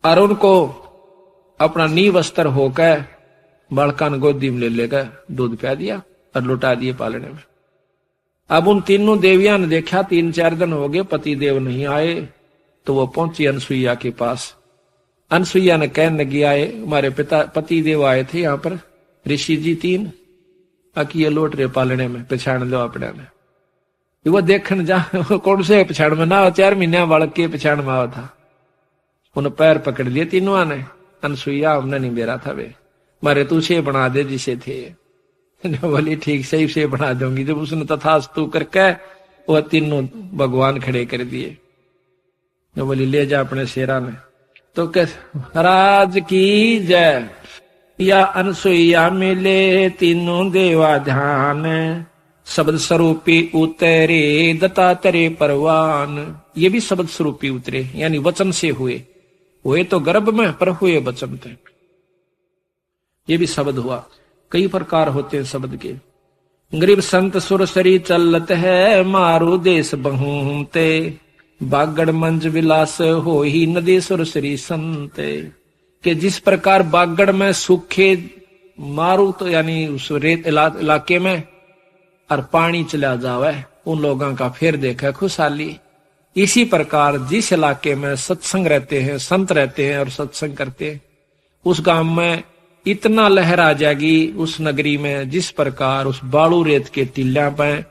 A: और उनको अपना नी वस्त्र होकर बालका ने गोदी में ले लेकर दूध पिया दिया और लुटा दिए पालने में। अब उन तीनों देवियां ने देखा 3-4 दिन हो गए पति देव नहीं आए, तो वो पहुंची अनसुईया के पास। अनसुईया ने कहने लगी आए हमारे पति देव आए थे यहाँ पर ऋषि जी 3 अकिए लौट रहे पालने में, पछाण लो अपने में। वो देखने जा कौन से पछाण में ना 4 महीने बालक के पछाण में आवा था। उन्हें पैर पकड़ लिए तीनों ने। अनसुईया हमने नहीं बेरा था वे, मारे तू से बना दे जिसे थे। बोली ठीक सही से बना दूंगी। जब उसने तथास्तु करके वह तीनों भगवान खड़े कर दिए। बोली ले जा अपने शेरा ने। तो कह राज की जय या अनसुईया मिले तीनों देवा ध्यान, शब्द स्वरूपी उतरे दत्तात्रेय परवान। ये भी शब्द स्वरूपी उतरे, यानी वचन से हुए तो गर्भ में, पर हुए वचन थे। ये भी शब्द हुआ। कई प्रकार होते हैं शब्द के। गरीब संत सुरसरी चलत है, मारू देश बहुते, बागड़ मंज विलास हो ही नदी सुरसरी संते। कि जिस प्रकार बागड़ में सूखे मारू तो यानी उस रेत इलाके में और पानी चला जावे, उन लोगों का फिर देखे खुशहाली। इसी प्रकार जिस इलाके में सत्संग रहते हैं, संत रहते हैं और सत्संग करते हैं, उस गांव में इतना लहर आ जाएगी उस नगरी में, जिस प्रकार उस बालू रेत के टीला पे,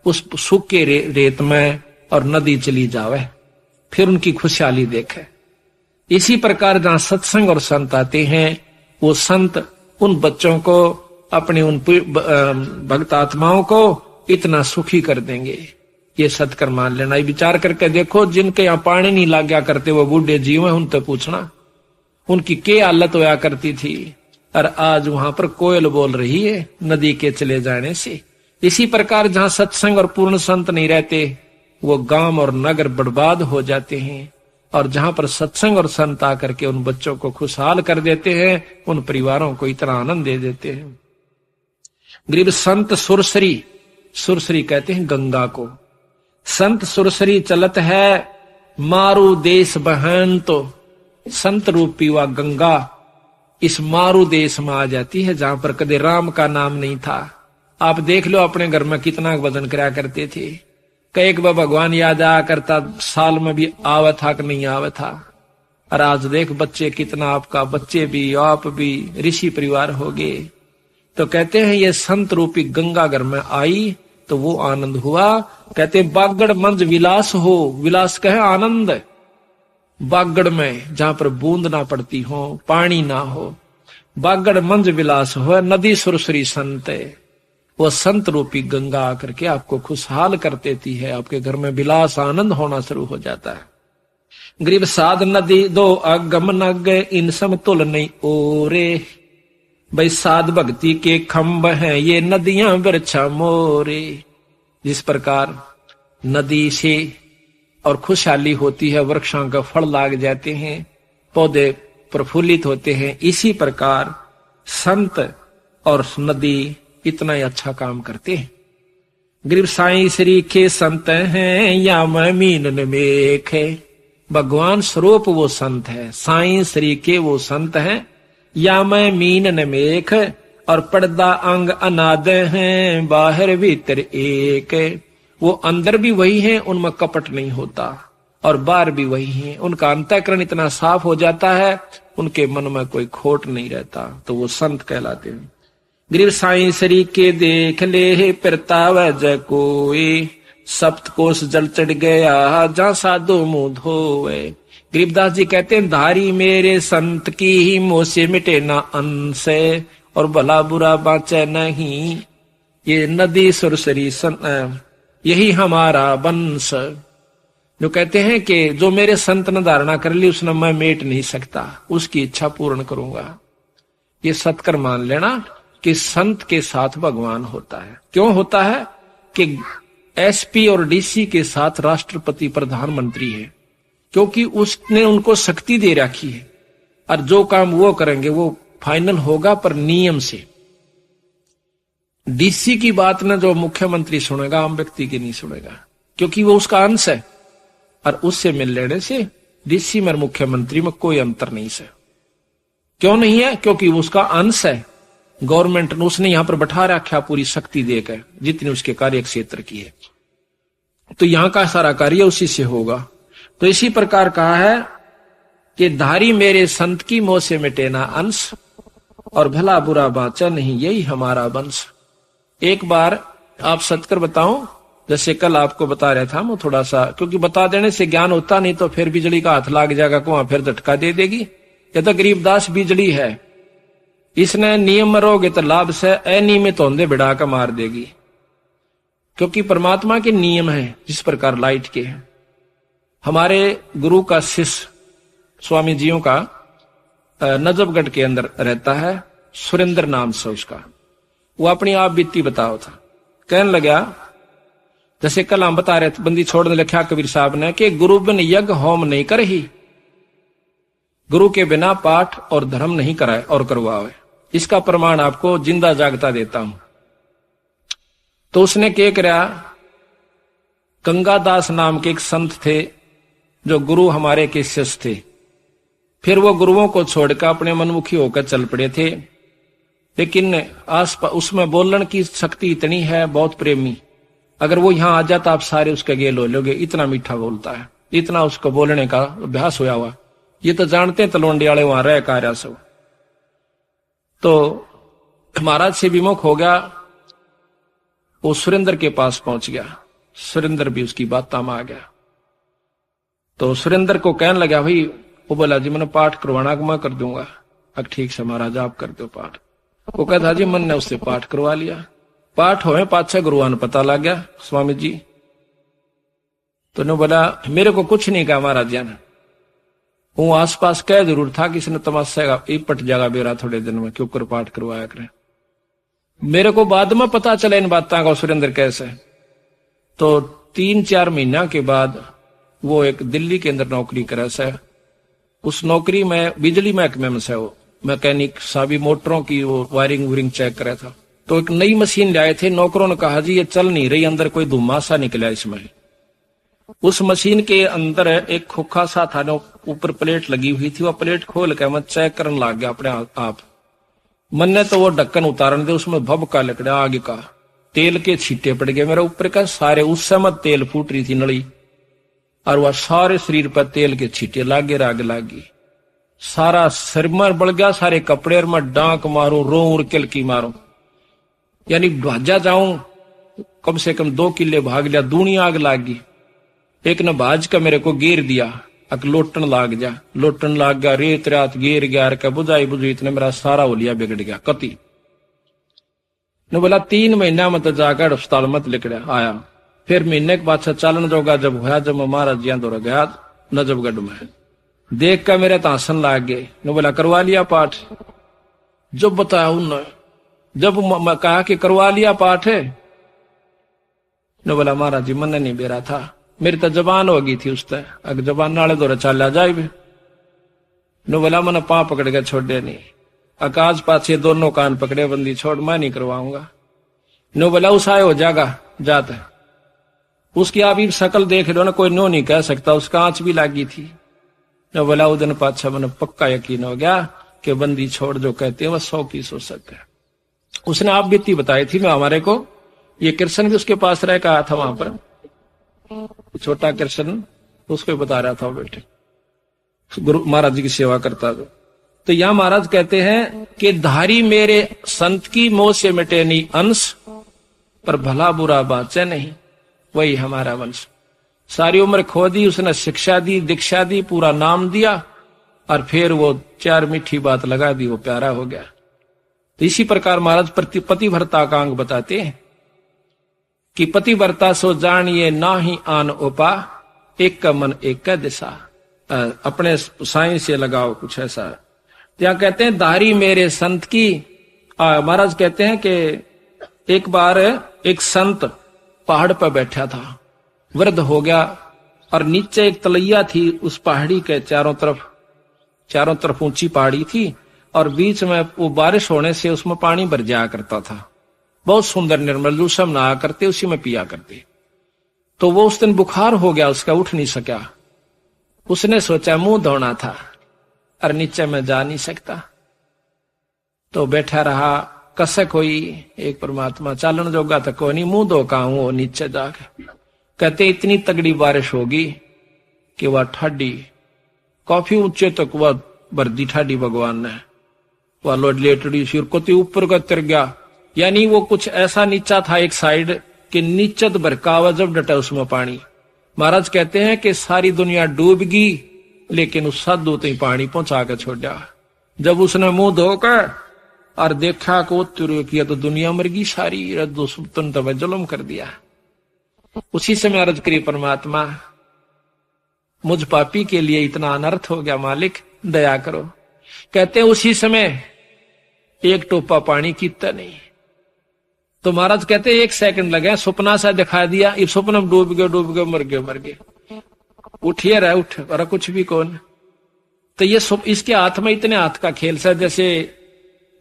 A: उस सूखे रेत में और नदी चली जावे, फिर उनकी खुशहाली देखे। इसी प्रकार जहां सत्संग और संत आते हैं, वो संत उन बच्चों को, अपने उन भक्त आत्माओं को इतना सुखी कर देंगे। ये सत्कर मान लेना। ये विचार करके देखो, जिनके यहाँ पानी नहीं लाग गया करते वो बूढ़े जीव हैं, उनसे पूछना उनकी क्या हालत होया करती थी। और आज वहां पर कोयल बोल रही है नदी के चले जाने से। इसी प्रकार जहां सत्संग और पूर्ण संत नहीं रहते, वो गांव और नगर बर्बाद हो जाते हैं। और जहां पर सत्संग और संत आकर के उन बच्चों को खुशहाल कर देते हैं, उन परिवारों को इतना आनंद दे देते हैं। गरीब संत सुरसरी, सुरसरी कहते हैं गंगा को। संत सुरसरी चलत है, मारू देश बहन, तो संत रूपी व गंगा इस मारू देश में आ जाती है, जहां पर कदे राम का नाम नहीं था। आप देख लो अपने घर में कितना भजन कराया करते थे, कई बार भगवान याद आया करता, साल में भी आवा था कि नहीं आवा था। और आज देख बच्चे कितना, आपका बच्चे भी आप भी ऋषि परिवार हो गए। तो कहते हैं ये संत रूपी गंगा घर में आई तो वो आनंद हुआ। कहते बागड़ मंज विलास हो, विलास कहे आनंद। बागड़ में जहां पर बूंद ना पड़ती हो, पानी ना हो, बागड़ मंज विलास हो, नदी सुरसरी संत, वो संत रूपी गंगा आकर के आपको खुशहाल कर देती है। आपके घर में विलास आनंद होना शुरू हो जाता है। गरीब साध नदी दो अगम नग, इन समतुल नहीं ओरे। भाई साध भक्ति के खम्भ हैं ये नदियां वृक्षा मोरे। जिस प्रकार नदी से और खुशहाली होती है, वृक्षों का फल लाग जाते हैं, पौधे प्रफुल्लित होते हैं, इसी प्रकार संत और नदी इतना ही अच्छा काम करते हैं। गरीब साईं श्री के संत हैं या मीन मेख है। भगवान स्वरूप वो संत है, साईं श्री के वो संत हैं, या मैं मीन नमेख। और पर्दा अंग अनाद हैं, बाहर भीतर एक। वो अंदर भी वही है, उनमें कपट नहीं होता, और बाहर भी वही है। उनका अंतःकरण इतना साफ हो जाता है, उनके मन में कोई खोट नहीं रहता, तो वो संत कहलाते हैं। गरीब साईं श्री के देख ले परताव जय कोई, सप्त कोस जल चढ़ गया जहां साधु मुंह धोए। गरीबदास जी कहते हैं धारी मेरे संत की ही मोह से मिटे ना अंश, और भला बुरा बाँचे नहीं। ये नदी सुरसरी यही हमारा वंश। जो कहते हैं कि जो मेरे संत ने धारणा कर ली उसने मैं मेट नहीं सकता, उसकी इच्छा पूर्ण करूंगा। ये सत्कर मान लेना कि संत के साथ भगवान होता है। क्यों होता है कि एसपी और डीसी के साथ राष्ट्रपति प्रधानमंत्री है, क्योंकि उसने उनको शक्ति दे रखी है, और जो काम वो करेंगे वो फाइनल होगा, पर नियम से। डीसी की बात ना जो मुख्यमंत्री सुनेगा, आम व्यक्ति की नहीं सुनेगा, क्योंकि वो उसका अंश है। और उससे मिल लेने से डीसी में मुख्यमंत्री में कोई अंतर नहीं है। क्यों नहीं है? क्योंकि वो उसका अंश है। गवर्नमेंट ने उसने यहां पर बैठा रखा पूरी शक्ति देकर, जितनी उसके कार्य क्षेत्र की है, तो यहां का सारा कार्य उसी से होगा। तो इसी प्रकार कहा है कि धारी मेरे संत की मोह से मिटे ना अंश, और भला बुरा बाचा नहीं यही हमारा वंश। एक बार आप सत्कर बताऊं, जैसे कल आपको बता रहा था मैं थोड़ा सा, क्योंकि बता देने से ज्ञान होता नहीं तो फिर बिजली का हाथ लाग जाएगा, वहां फिर झटका दे देगी। ये तो गरीबदास बिजली है, इसने नियम रोगे तो लाभ से, अनियमित होंदे बिड़ा का मार देगी। क्योंकि परमात्मा के नियम है जिस प्रकार लाइट के हैं। हमारे गुरु का शिष्य स्वामी जियों का नजफगढ़ के अंदर रहता है, सुरेंद्र नाम से उसका, वो अपनी आप बीती बताओ था। कहने लगा, जैसे कल हम बता रहे थे, बंदी छोड़ने लिखा कबीर साहब ने कि गुरु बिन यज्ञ होम नहीं कर ही, गुरु के बिना पाठ और धर्म नहीं कराए और करवाए। इसका प्रमाण आपको जिंदा जागता देता हूं। तो उसने क्या करा, गंगादास नाम के एक संत थे जो गुरु हमारे के शिष्य थे। फिर वो गुरुओं को छोड़कर अपने मनमुखी होकर चल पड़े थे। लेकिन आस उसमें बोलने की शक्ति इतनी है, बहुत प्रेमी। अगर वो यहाँ आ जाता आप सारे उसके गेल हो लोगे, इतना मीठा बोलता है, इतना उसको बोलने का अभ्यास होया हुआ। ये तो जानते हैं तलवंडी वाले वहां रह कार्या सब। तो महाराज से विमुख हो गया, वो सुरेंद्र के पास पहुंच गया। सुरेंद्र भी उसकी बात में आ गया। तो सुरेंद्र को कहने लगा, भाई वो बोला जी मैंने पाठ करवाना मैं कर दूंगा। अब ठीक से महाराज आप कर दो पाठ। वो कहता जी मन ने उससे पाठ करवा लिया। पाठ होए पाछे गुरुआन पता लग गया स्वामी जी। तो ने बोला मेरे को कुछ नहीं कहा महाराज जी ने। वो आसपास कह जरूर था कि इसने तमाशा पट जाएगा बेरा थोड़े दिन में, क्यों कर पाठ करवाया करे। मेरे को बाद में पता चला इन बातों का सुरेंद्र कैसे। तो 3-4 महीना के बाद वो एक दिल्ली के अंदर नौकरी करे से। उस नौकरी में बिजली महकमे में से वो मैकेनिक सभी मोटरों की वो वायरिंग वूरिंग चेक करे था। तो एक नई मशीन लाए थे, नौकरों ने कहा जी ये चल नहीं रही, अंदर कोई धुआं सा निकला इसमें। उस मशीन के अंदर एक खोखा सा था, ऊपर प्लेट लगी हुई थी। वह प्लेट खोल के मैं चेक करने लग गया अपने आप। मन ने तो वो ढक्कन उतारने दे, उसमें भभका लकड़ा आगे का तेल के छींटे पड़ गए मेरे ऊपर का सारे। उस समय तेल फूट रही थी नली, और वह सारे शरीर पर तेल के छींटे लागे राग लागी। सारा सिर में बढ़ गया, सारे कपड़े में डांक मारू, रो उड़ किलकी मारू, यानी भाजा जाऊं। कम से कम 2 किले भाग लिया, दूनी आग लागी। एक ने भाज का मेरे को घेर दिया, अक लोटन लाग जा, लोटन लाग गया, रेत रात घेर गया, बुझाई बुझी, इतने मेरा सारा होलिया बिगड़ गया कति। ने बोला 3 महीना में तो जाकर अस्पताल मत लिखड़ा आया। फिर महीने के बाद चालन जोगा जब हुआ, जब मैं महाराज जी दौरा गया नजफगढ़ में, देख कर मेरे तासन लाग गए। ने बोला करवा लिया पाठ। जब बताया उन्होंने, जब मैं कहा कि करवा लिया पाठ है, ने बोला महाराज जी मन नहीं बेरा था, मेरी तो जबान हो गई थी उस तय, अगर जबान नाले दौरा चला जाए भी। ने बोला मैंने पां पकड़ के छोड़े नहीं, आकाश पाछे दोनों कान पकड़े, बंदी छोड़ मैं नहीं करवाऊंगा। ने बोला उसाए हो जाएगा जाता है। उसकी आप शकल देख लो ना, कोई नो नहीं कह सकता, उसका आंच भी लागी थी। ने बोला उदन पाछा मैंने पक्का यकीन हो गया कि बंदी छोड़ जो कहते हैं वह 100 की सो सकता है। उसने आप बीती बताई थी मैं हमारे को, ये कृष्ण भी उसके पास रह कहा था वहां पर, छोटा कृष्ण, उसको बता रहा था वो बेटे गुरु महाराज जी की सेवा करता था। तो यहां महाराज कहते हैं कि धारी मेरे संत की मोह से मिटे नहीं अंश, पर भला बुरा बाचे नहीं, वही हमारा वंश। सारी उम्र खो दी उसने, शिक्षा दी, दीक्षा दी, पूरा नाम दिया, और फिर वो 4 मीठी बात लगा दी, वो प्यारा हो गया। तो इसी प्रकार महाराज पतिव्रता का अंग बताते हैं कि पतिव्रता सो जानिए ना ही आन उपा, एक का मन एक का दिशा। अपने साई से लगाओ, कुछ ऐसा। क्या कहते हैं धारी मेरे संत की। महाराज कहते हैं कि एक बार एक संत पहाड़ पर बैठा था, वृद्ध हो गया, और नीचे एक तलैया थी उस पहाड़ी के चारों तरफ ऊंची पहाड़ी थी, और बीच में वो बारिश होने से उसमें पानी भर जाया करता था, बहुत सुंदर निर्मल, जो सब नहा करते उसी में पिया करते। तो वो उस दिन बुखार हो गया उसका, उठ नहीं सका। उसने सोचा मुंह धोना था, और नीचे में जा नहीं सकता, तो बैठा रहा। कसक हुई एक परमात्मा, चालन जोगा तो कोई नहीं, मुंह धो का हूं नीचे जाके। कहते इतनी तगड़ी बारिश होगी कि वह ठाडी काफी ऊंचे तक वह भरदी ठाडी भगवान ने, वह लेटड़ी सिर को ऊपर का तिर गया। यानी वो कुछ ऐसा नीचा था एक साइड कि नीचे तो भरकावा जब डटा उसमें पानी। महाराज कहते हैं कि सारी दुनिया डूब गई, लेकिन उस साधु तो पानी पहुंचा के छोड़ा। जब उसने मुंह धोकर और देखा को किया तो दुनिया मर गई सारी, रद्दुन तो जुल्म कर दिया। उसी समय अर्ज करी परमात्मा मुझ पापी के लिए इतना अनर्थ हो गया, मालिक दया करो। कहते उसी समय एक टोपा पानी कीता नहीं। तो महाराज कहते 1 सेकंड लगे, सपना सा दिखा दिया, इस सपन में डूब गए मर गए। उठिए रहे उठ, और कुछ भी कौन। तो ये इसके हाथ में इतने हाथ का खेल सा, जैसे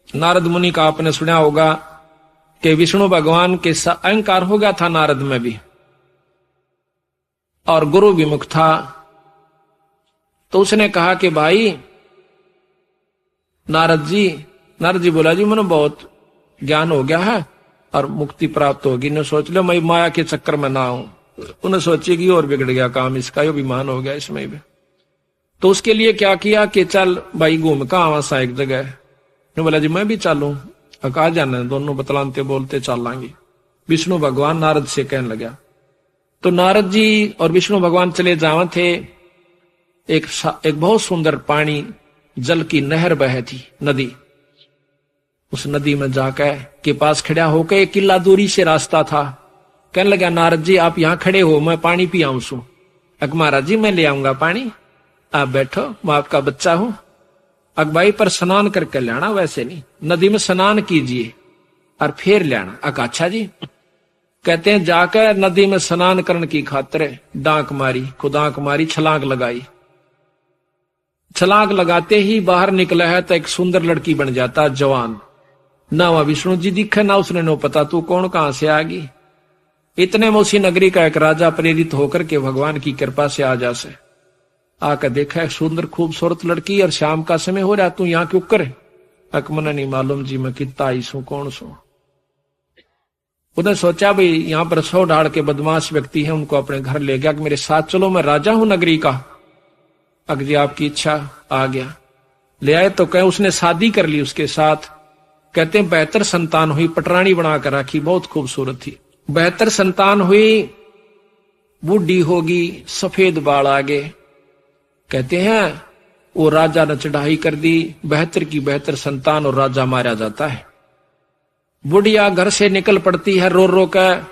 A: नारद मुनि का आपने सुना होगा कि विष्णु भगवान के अहंकार हो गया था नारद में भी, और गुरु विमुख था। तो उसने कहा कि भाई नारद जी, नारद जी बोला जी मैंने बहुत ज्ञान हो गया है और मुक्ति प्राप्त होगी, ने सोच लो मैं माया के चक्कर में ना आऊं। उन्हें सोची कि और बिगड़ गया काम इसका, यो विमान हो गया इसमें भी। तो उसके लिए क्या किया कि चल भाई घूम का आवा सा एक जगह। ने बोला जी मैं भी चलूं, कहा जाना, दोनों बतलाते बोलते चल लाएंगे। विष्णु भगवान नारद से कहने लगा। तो नारद जी और विष्णु भगवान चले जावा थे। एक बहुत सुंदर पानी जल की नहर बह थी, नदी। उस नदी में जाकर के पास खड़ा होकर, एक किला दूरी से रास्ता था। कहने लगा नारद जी आप यहां खड़े हो, मैं पानी पी आऊं सू। अक महाराज जी मैं ले आऊंगा पानी, आप बैठो, मैं आपका बच्चा हूं। अक भाई पर स्नान करके लाना, वैसे नहीं, नदी में स्नान कीजिए और फिर लाना। अक अच्छा जी। कहते हैं जाकर नदी में स्नान करने की खातिर डांक मारी, खुदांक मारी, छलांग लगाई। छलांग लगाते ही बाहर निकला है तो एक सुंदर लड़की बन जाता, जवान। ना वह विष्णु जी दिखे ना उसने नो पता तू कौन कहां से आ गई। इतने में उसी नगरी का एक राजा प्रेरित होकर के भगवान की कृपा से आ जा से आकर देखा सुंदर खूबसूरत लड़की, और शाम का समय हो रहा, तू यहां क्यों करे। अकमन नहीं मालूम जी मैं कितना आई सू, कौन सू। उन्हें सोचा भाई यहां पर 100 ढाड़ के बदमाश व्यक्ति हैं, उनको अपने घर ले गया कि मेरे साथ चलो, मैं राजा हूं नगरी का। अग जी आपकी इच्छा, आ गया। ले आए तो कहे उसने शादी कर ली उसके साथ। कहते हैं बेहतर संतान हुई, पटरानी बनाकर रखी, बहुत खूबसूरत थी। बेहतर संतान हुई, बूढ़ी होगी, सफेद बाल आगे। कहते हैं वो राजा ने चढ़ाई कर दी, बेहतर की बेहतर संतान, और राजा मारा जाता है। बुढ़िया घर से निकल पड़ती है, रो रो कर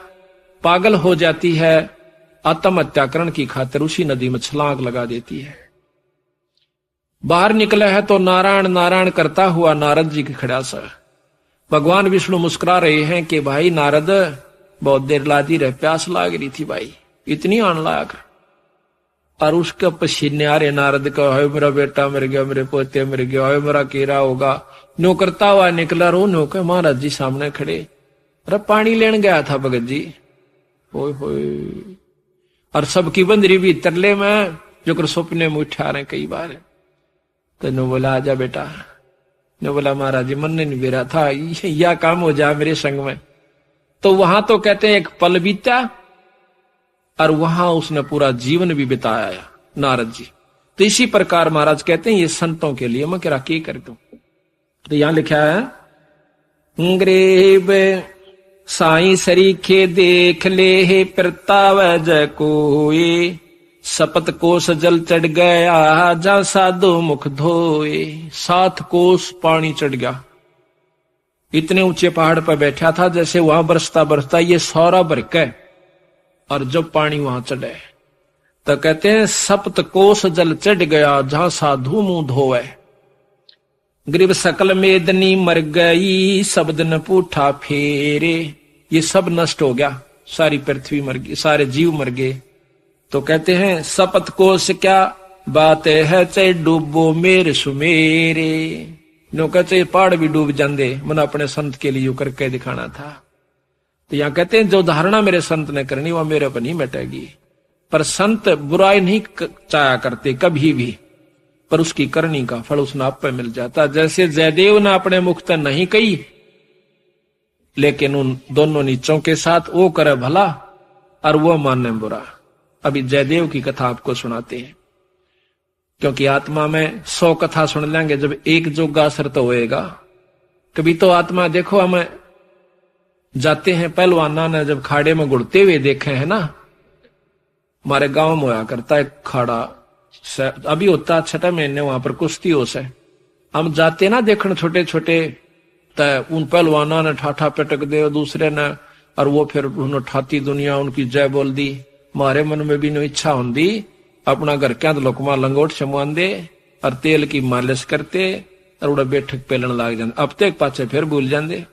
A: पागल हो जाती है, आत्महत्याकरण की खातिर उसी नदी में छलांग लगा देती है। बाहर निकला है तो नारायण नारायण करता हुआ नारद जी के खड़ा सा। भगवान विष्णु मुस्कुरा रहे हैं कि भाई नारद बहुत देर लादी रहे, प्यास लाग रही थी भाई, इतनी आन लाग। और उसके पसीने आ रहे नारद का, है मेरा बेटा मर गया, मेरे पोते मर गया, है मेरा केरा होगा। नो करता हुआ निकला, रो नो के महाराज जी सामने खड़े। अरे पानी लेने गया था भगत जी, होय होय। और सबकी बंदरी भी तरले में जो कर सपने में उठा रहे कई बार। तो नो बोला आजा बेटा। ने बोला महाराज जी मन नहीं बेरा था, यह काम हो जाए मेरे संग में। तो वहां तो कहते हैं एक पल बीता, और वहां उसने पूरा जीवन भी बिताया नारद जी। तो इसी प्रकार महाराज कहते हैं ये संतों के लिए मैं क्या कर दूं। तो यहां लिखा है ग्रेब साई सरीखे देख ले प्रताव जय कोई, सपत कोस जल चढ़ गया जा साधो मुख धोए। 7 कोस पानी चढ़ गया, इतने ऊंचे पहाड़ पर बैठा था, जैसे वहां बरसता बरसता ये सौरा बरके। और जब पानी वहां चढ़े तो कहते हैं सप्त कोस जल चढ़ गया जहां साधु मुंह धोए। ग्रीब सकल मेदनी मर गई, शब्द न पूठा फेरे। ये सब नष्ट हो गया, सारी पृथ्वी मर गई, सारे जीव मर गए। तो कहते हैं सपत कोस क्या बात है, चाहे डूबो मेरे सुमेरे। नो कहते पहाड़ भी डूब जाते, मन अपने संत के लिए करके दिखाना था। तो यहां कहते हैं जो धारणा मेरे संत ने करनी वह मेरे पर नहीं मिटेगी। पर संत बुराई नहीं चाहा करते कभी भी, पर उसकी करनी का फल उसने आप पे मिल जाता। जैसे जयदेव ने अपने मुख तक नहीं कही, लेकिन उन दोनों नीचों के साथ वो करे भला और वो माने बुरा। अभी जयदेव की कथा आपको सुनाते हैं, क्योंकि आत्मा में 100 कथा सुन लेंगे, जब एक जोगा असर तो होएगा। कभी तो आत्मा देखो हमें जाते हैं पहलवाना ने जब खाड़े में गुड़ते हुए देखे हैं ना, हमारे गांव में होया करता है खाड़ा, अभी होता 6 महीने वहां पर कुश्ती हो से। हम जाते ना देखने छोटे छोटे, तो उन पहलवाना ने ठाठा पटक दे दूसरे ने, और वो फिर उन्होंने ठाती दुनिया उनकी जय बोल दी। हमारे मन में भी नो इच्छा होंगी अपना घर क्या लोकमा लंगोट छमुआन दे और तेल की मालिश करते और उड़ा बैठक पेलन लाग जाते। अब तक पाचे फिर भूल जाते,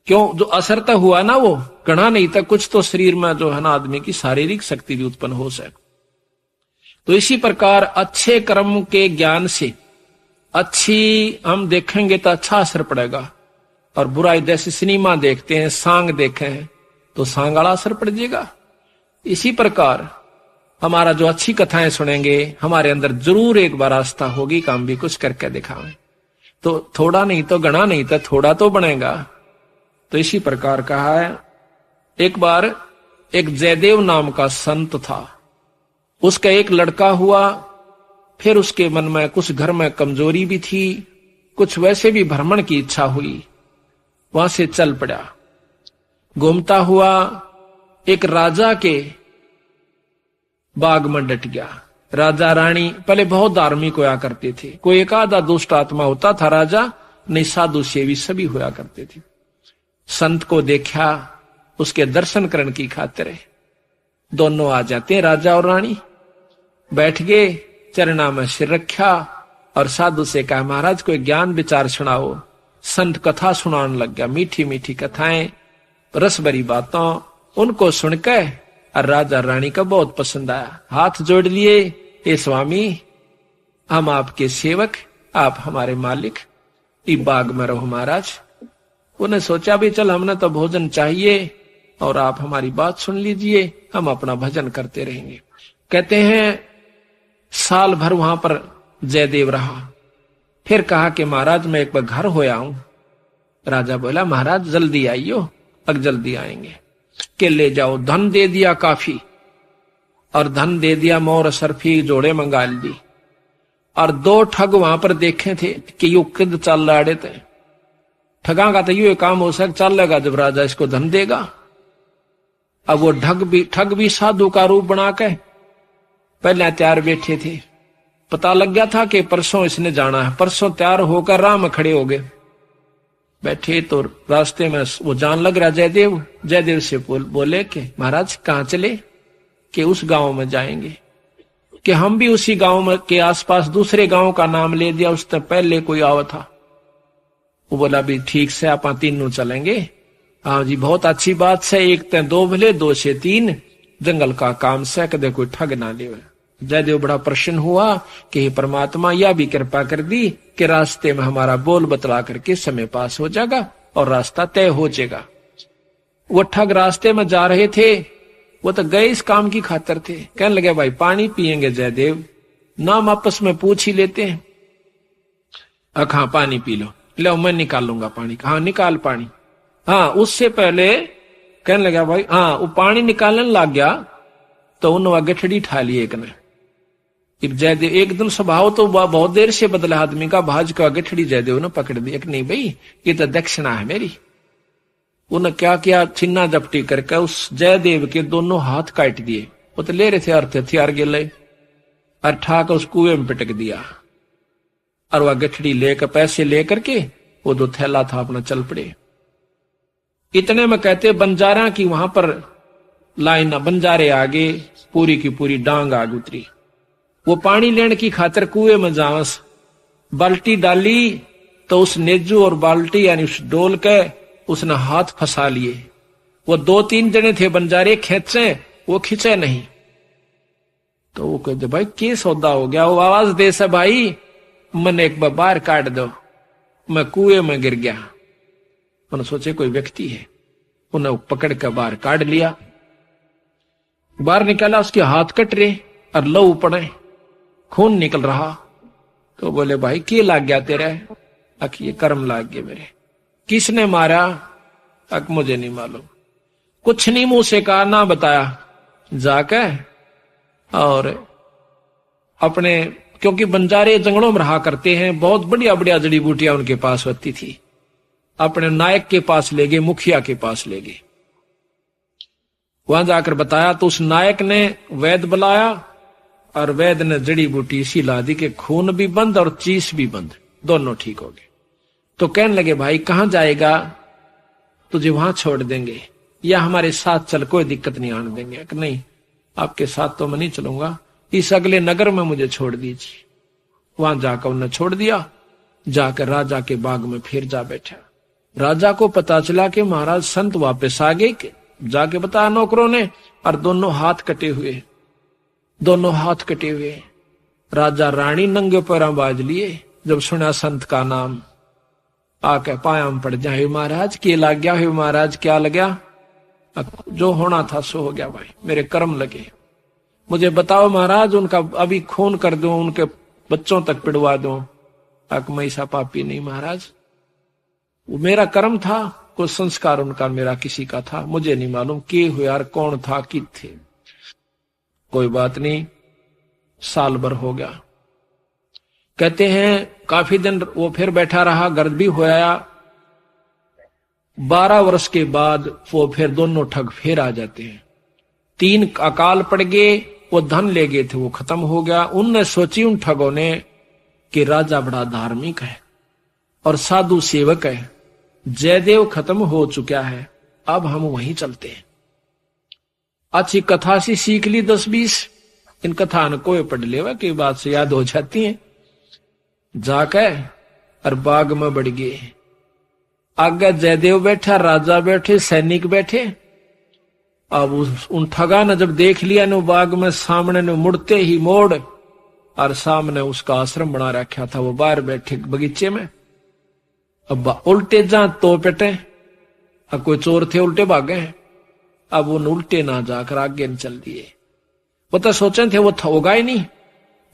A: क्यों जो असर तो हुआ ना वो गणा नहीं था, कुछ तो शरीर में जो है ना आदमी की शारीरिक शक्ति भी उत्पन्न हो सके। तो इसी प्रकार अच्छे कर्म के ज्ञान से अच्छी हम देखेंगे तो अच्छा असर पड़ेगा, और बुराई जैसे सिनेमा देखते हैं, सांग देखे हैं तो सांग वाला असर पड़ जाएगा। इसी प्रकार हमारा जो अच्छी कथाएं सुनेंगे, हमारे अंदर जरूर एक बार आस्था होगी कि हम भी कुछ करके दिखाएं। तो थोड़ा नहीं तो गणा नहीं तो थोड़ा तो बनेगा। तो इसी प्रकार कहा है। एक बार एक जयदेव नाम का संत था, उसका एक लड़का हुआ। फिर उसके मन में कुछ घर में कमजोरी भी थी, कुछ वैसे भी भ्रमण की इच्छा हुई, वहां से चल पड़ा। घूमता हुआ एक राजा के बाग में डट गया। राजा रानी पहले बहुत धार्मिक होया करते थे, कोई एक आधा दुष्ट आत्मा होता था राजा, नहीं साधु सेवी सभी होया करते थे। संत को देखा, उसके दर्शन करने की खातिर दोनों आ जाते हैं। राजा और रानी बैठ गए, चरणा में सिर रखा और साधु से कहा, महाराज कोई ज्ञान विचार सुनाओ। संत कथा सुनाने लग गया, मीठी मीठी कथाएं, रस भरी बातों। उनको सुनकर और राजा रानी का बहुत पसंद आया, हाथ जोड़ लिए, ए स्वामी हम आपके सेवक, आप हमारे मालिक, इस बाग में रहो महाराज। उन्हें सोचा भी चल हमने तो भोजन चाहिए और आप हमारी बात सुन लीजिए, हम अपना भजन करते रहेंगे। कहते हैं साल भर वहां पर जयदेव रहा। फिर कहा कि महाराज मैं एक बार घर होया हूं। राजा बोला महाराज जल्दी आइयो, अब जल्दी आएंगे। के ले जाओ, धन दे दिया काफी, और धन दे दिया, मोर सरफी जोड़े मंगा ली। और दो ठग वहां पर देखे थे कि यू किद चल रहे थे। ठगा का तो यू काम हो सक चल लेगा जब राजा इसको धन देगा। अब वो ठग भी साधु का रूप बना के पहले तैयार बैठे थे। पता लग गया था कि परसों इसने जाना है। परसों तैयार होकर राह में खड़े हो गए। बैठे तो रास्ते में वो जान लग रहा जयदेव। जयदेव से बोले कि महाराज कहाँ चले? कि उस गांव में जाएंगे। कि हम भी उसी गांव में के आसपास दूसरे गांव का नाम ले दिया, उससे पहले कोई आवा था। वो बोला भी ठीक से आप तीनों चलेंगे। हाँ जी बहुत अच्छी बात से, एक ते दो भले, दो से तीन, जंगल का काम से कदे कोई ठग ना ले। जयदेव बड़ा प्रसन्न हुआ कि हे परमात्मा यह भी कृपा कर दी कि रास्ते में हमारा बोल बतला करके समय पास हो जाएगा और रास्ता तय हो जाएगा। वो ठग रास्ते में जा रहे थे, वो तो गए इस काम की खातिर थे। कहने लगे भाई पानी पिएंगे जयदेव? नाम आपस में पूछ ही लेते हैं। हाँ पानी पी लो। लो मैं निकालूंगा पानी। हाँ निकाल पानी। हाँ उससे पहले कहने लगा भाई, हाँ वो पानी निकालने लग गया तो उन्होंने गठड़ी ठा ली एक ने। जयदेव एक दिन स्वभाव तो बहुत देर से बदला आदमी का, भाज का गठड़ी जयदेव ने पकड़ दी। एक नहीं भाई ये तो दक्षिणा है मेरी। उन्हें क्या किया, छिन्ना जपटी करके उस जयदेव के दोनों हाथ काट दिए। वो तो ले रहे थे अर्थ हथियार गिले, और ठाकर उस कुएं में पिटक दिया। और वह गठड़ी लेकर पैसे लेकर के वो दो थैला था अपना चल पड़े। इतने में कहते बंजारा की वहां पर लाइन, बंजारे आगे पूरी की पूरी डांग आग उतरी। वो पानी लेने की खातिर कुएं में जावस, बाल्टी डाली तो उस नेजू और बाल्टी यानी उस डोल के उसने हाथ फंसा लिए। वो दो तीन जने थे बंजारे, खेचे वो खींचे नहीं। तो वो कहते भाई क्या सौदा हो गया? वो आवाज दे से भाई मन एक बार बाहर काट दो, मैं कुएं में गिर गया। उन्होंने सोचे कोई व्यक्ति है, उन्हें पकड़ कर बाहर काट लिया। बाहर निकाला, उसके हाथ कट रहे और लहू पड़े, खून निकल रहा। तो बोले भाई क्या लाग गया तेरे? अक ये कर्म लाग गए मेरे। किसने मारा? अक मुझे नहीं मालूम। कुछ नहीं मुंह से कहा, ना बताया। जाके और अपने, क्योंकि बंजारे जंगलों में रहा करते हैं, बहुत बढ़िया बढ़िया जड़ी बूटियां उनके पास होती थी, अपने नायक के पास ले गए, मुखिया के पास ले गए। वहां जाकर बताया तो उस नायक ने वैद्य बुलाया और वैद्य ने जड़ी बूटी इसी ला दी कि खून भी बंद और चीस भी बंद, दोनों ठीक हो गए। तो कहने लगे भाई कहां जाएगा? तुझे वहां छोड़ देंगे या हमारे साथ चल, कोई दिक्कत नहीं आने देंगे। कि नहीं आपके साथ तो मैं नहीं चलूंगा, इस अगले नगर में मुझे छोड़ दीजिए। वहां जाकर उन्हें छोड़ दिया। जाकर राजा के बाग में फिर जा बैठा। राजा को पता चला कि महाराज संत वापस आ गए। जाके बताया नौकरों ने, और दोनों हाथ कटे हुए, दोनों हाथ कटे हुए। राजा रानी नंगे पैरों बाज लिए जब सुना संत का नाम। आके पाया में पड़ जाए, महाराज क्या लग गया? महाराज क्या लग गया? जो होना था सो हो गया भाई, मेरे कर्म लगे। मुझे बताओ महाराज, उनका अभी खून कर दूं, उनके बच्चों तक पिड़वा दूं? अक मैं ऐसा पापी नहीं महाराज, वो मेरा कर्म था, कोई संस्कार उनका मेरा किसी का था, मुझे नहीं मालूम के हुए यार, कौन था कि थे। कोई बात नहीं, साल भर हो गया। कहते हैं काफी दिन वो फिर बैठा रहा, गर्द भी होया। 12 वर्ष के बाद वो फिर दोनों ठग फिर आ जाते हैं। 3 अकाल पड़ गए, वो धन ले गए थे, वो खत्म हो गया। उनने सोची उन ठगों ने कि राजा बड़ा धार्मिक है और साधु सेवक है, जयदेव खत्म हो चुका है, अब हम वहीं चलते हैं। अच्छी कथा सी सीख ली 10-20, इन कथा न कोई पढ़ लेवा की बात से याद हो जाती है। जाकर और बाग में बढ़ गए। आगे जयदेव बैठा, राजा बैठे, सैनिक बैठे। अब उन ठगा ने जब देख लिया न बाग में, सामने ने मुड़ते ही मोड़ और सामने उसका आश्रम बना रखा था, वो बाहर बैठे बगीचे में। अब उल्टे जा तो पेटे, अब कोई चोर थे उल्टे भागे हैं। अब वो उल्टे ना जाकर आगे न चल दिए। वो तो सोचे थे वो होगा ही नहीं।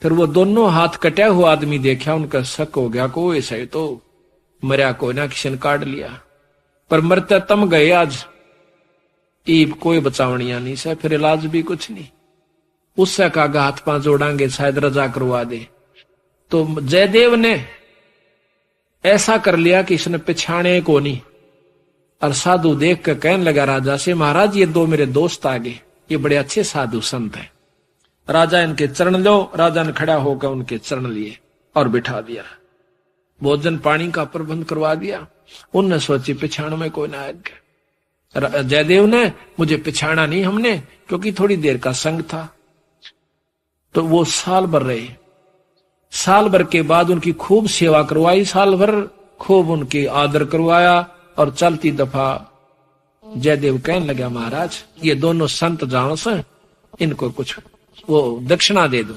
A: फिर वो दोनों हाथ कटा हुआ आदमी देखा, उनका शक हो गया को ऐसा ही तो मरिया कोई ना, किसी ने काट लिया। पर मरते तम गए आज, ईब कोई बचावनिया नहीं से, फिर इलाज भी कुछ नहीं। उससे कहा हाथ पांव जोड़ांगे शायद रजा करवा दे। तो जयदेव ने ऐसा कर लिया कि इसने पिछाने को नहीं। और साधु देख कर कहने लगा राजा से, महाराज ये 2 मेरे दोस्त आ गए, ये बड़े अच्छे साधु संत हैं, राजा इनके चरण लो। राजा ने खड़ा होकर उनके चरण लिए और बिठा दिया। भोजन पानी का प्रबंध करवा दिया। उनने सोची पिछाण में कोई ना आएगा। जयदेव ने मुझे पिछाड़ा नहीं हमने, क्योंकि थोड़ी देर का संग था। तो वो साल भर रहे। साल भर के बाद उनकी खूब सेवा करवाई, साल भर खूब उनकी आदर करवाया। और चलती दफा जयदेव कहने लगा, महाराज ये दोनों संत जान से, इनको कुछ वो दक्षिणा दे दो।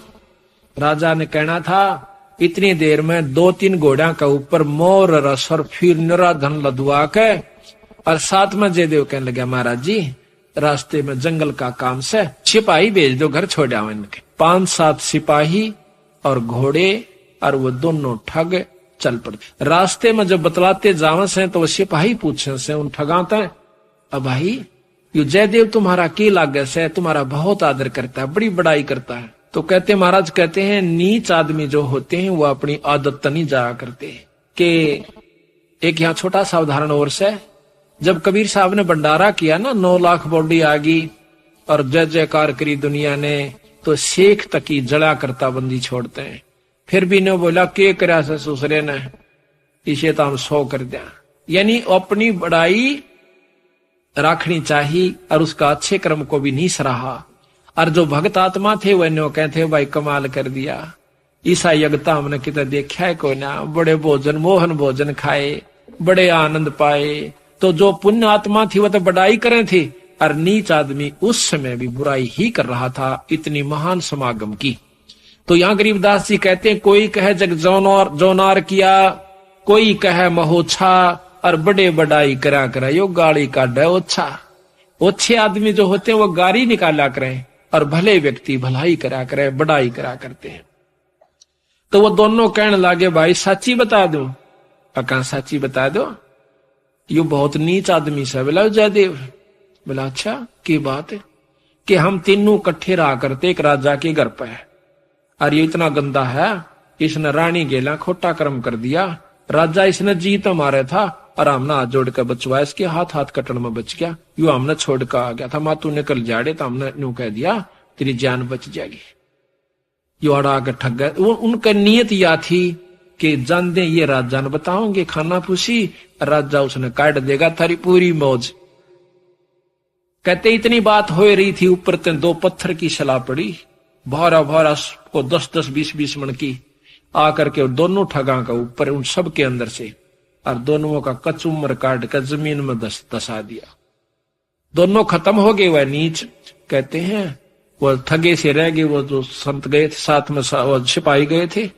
A: राजा ने कहना था इतनी देर में 2-3 घोड़ा का ऊपर मोर रस और फिर निरा धन लदवा के। और साथ में जयदेव कहने लगा, महाराज जी रास्ते में जंगल का काम से सिपाही भेज दो, घर छोड़ आओ इनके। 5-7 सिपाही और घोड़े और वो दोनों ठग चल पड़ते। रास्ते में जब बतलाते जावे से तो वो सिपाही पूछे से उन ठगाते, अब भाई यो जयदेव तुम्हारा के लागे से, तुम्हारा बहुत आदर करता है, बड़ी बड़ाई करता है। तो कहते महाराज, कहते हैं नीच आदमी जो होते हैं वो अपनी आदत नहीं जाया करते। कि एक यहाँ छोटा सा उदाहरण और से, जब कबीर साहब ने भंडारा किया ना, 9 लाख बॉडी आ गई और जय जयकार करी दुनिया ने, तो शेख तक की जड़ा करता बंदी छोड़ते हैं। फिर भी ने बोला के करा से ससुरे ने, इसे तो हम 100 कर दिया। यानी अपनी बड़ाई रखनी चाहिए और उसका अच्छे कर्म को भी नहीं सराहा। और जो भक्त आत्मा थे वह कहते भाई कमाल कर दिया, ईसा यज्ञता हमने कितना देखा है कोई ना, बड़े भोजन मोहन भोजन खाए, बड़े आनंद पाए। तो जो पुण्य आत्मा थी वह तो बड़ाई करे थी, और नीच आदमी उस समय भी बुराई ही कर रहा था, इतनी महान समागम की। तो यहाँ गरीबदास जी कहते हैं, कोई कहे जग जोनार किया, कोई कहे महोछा, और बड़े बड़ाई करा यो गाड़ी काटे ओछा। ओछे आदमी जो होते हैं वो गाड़ी निकाला करें, और भले व्यक्ति भलाई करा करे, बड़ाई करा करते हैं। तो वो दोनों कहने लगे, भाई सच्ची बता दो। कहा सच्ची बता दो, यो बहुत नीच आदमी से। बोला जयदेव। बोला अच्छा की बात है? कि हम तीनों इकट्ठे रहा करते एक राजा के घर पे, और ये इतना गंदा है, इसने रानी गेला खोटा कर्म कर दिया। राजा इसने जीत मारे था और हमने हाथ जोड़ कर बचवाया, इसके हाथ कटन में बच गया। यू हमने छोड़ कर आ गया था, माँ तूने कल जाड़े तो हमने यूं कह दिया तेरी जान बच जाएगी। यू अड़ा के ठग गए। उनका नियत यह थी कि जान दे ये राजा ने बताओगे खाना पूछी, राजा उसने काट देगा थारी पूरी मौज। कहते इतनी बात हो रही थी, ऊपर ते 2 पत्थर की सलाह पड़ी, भारा भारा को 10-10 20-20 मन की आकर के दोनों ठगा का ऊपर उन सब के अंदर से, और दोनों का कचुम्बर काट कर जमीन में दसा दिया। दोनों खत्म हो गए। वह नीच कहते हैं वो ठगे से रह गए, वो जो संत गए थे साथ में वो सिपाही गए थे,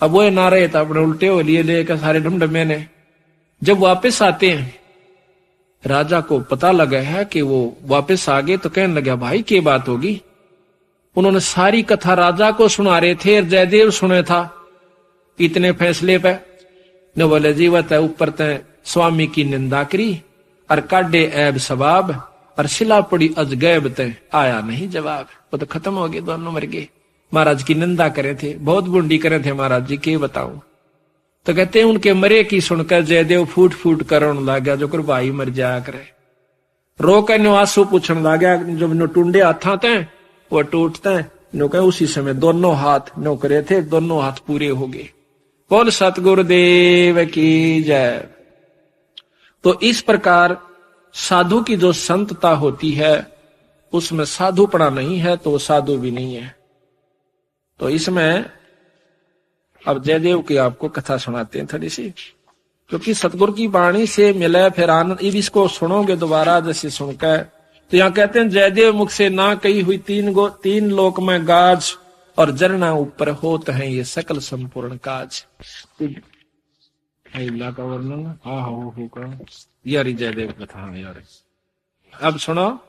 A: अब वो ना रहे तो अपने उल्टे हो लिए लेकर सारे ढमढमे ने। जब वापस आते हैं, राजा को पता लगा है कि वो वापस आ गए, तो कहने लगा भाई क्या बात होगी। उन्होंने सारी कथा राजा को सुना रहे थे, जयदेव सुने था। इतने फैसले पे न बोले जीवत है ऊपर तय स्वामी की निंदा करी और काटे ऐब सवाब और सिला पड़ी अजगैब तय आया नहीं जवाब। वो तो खत्म हो गए, दोनों मर गए। महाराज की निंदा करे थे, बहुत बुंडी करे थे महाराज जी, के बताऊं। तो कहते हैं उनके मरे की सुनकर जयदेव फूट फूट करण लगा, जो कर भाई मर जाया करे। रो के नो आंसू पूछने लगा, जब नो टूंडे हाथा थे वो टूटते नो कहे उसी समय दोनों हाथ नो करे थे, दोनों हाथ पूरे हो गए। बोल सतगुरुदेव की जय। तो इस प्रकार साधु की जो संतता होती है उसमें साधुपना नहीं है तो साधु भी नहीं है। तो इसमें अब जयदेव की आपको कथा सुनाते हैं थोड़ी सी, क्योंकि सतगुरु की वाणी से मिले फिर आनंद। इसको सुनोगे दोबारा जैसे सुनकर, तो यहाँ कहते हैं जयदेव मुख से ना कही हुई तीन लोक में गाज और जरना ऊपर होत है ये सकल संपूर्ण काज। इला का वर्णन हाँ होगा यारी जयदेव कथा यार। अब सुनो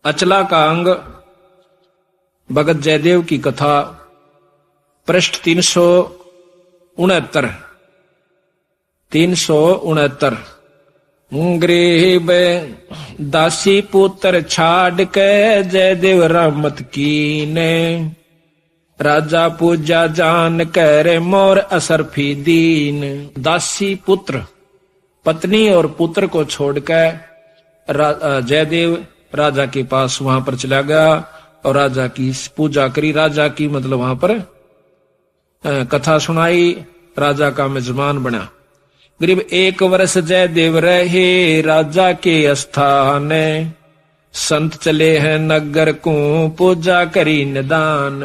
A: अचला का अंग भगत जयदेव की कथा, पृष्ठ 369। गरीब दासी पुत्र छाड़ के जयदेव रामत कीने, राजा पूजा जान कर मोर असरफी दीन। दासी पुत्र पत्नी और पुत्र को छोड़कर जयदेव राजा के पास वहां पर चला गया और राजा की पूजा करी। राजा की मतलब वहां पर कथा सुनाई, राजा का मेजबान बना। गरीब 1 वर्ष जयदेव रहे राजा के स्थान, संत चले हैं नगर को पूजा करी निदान।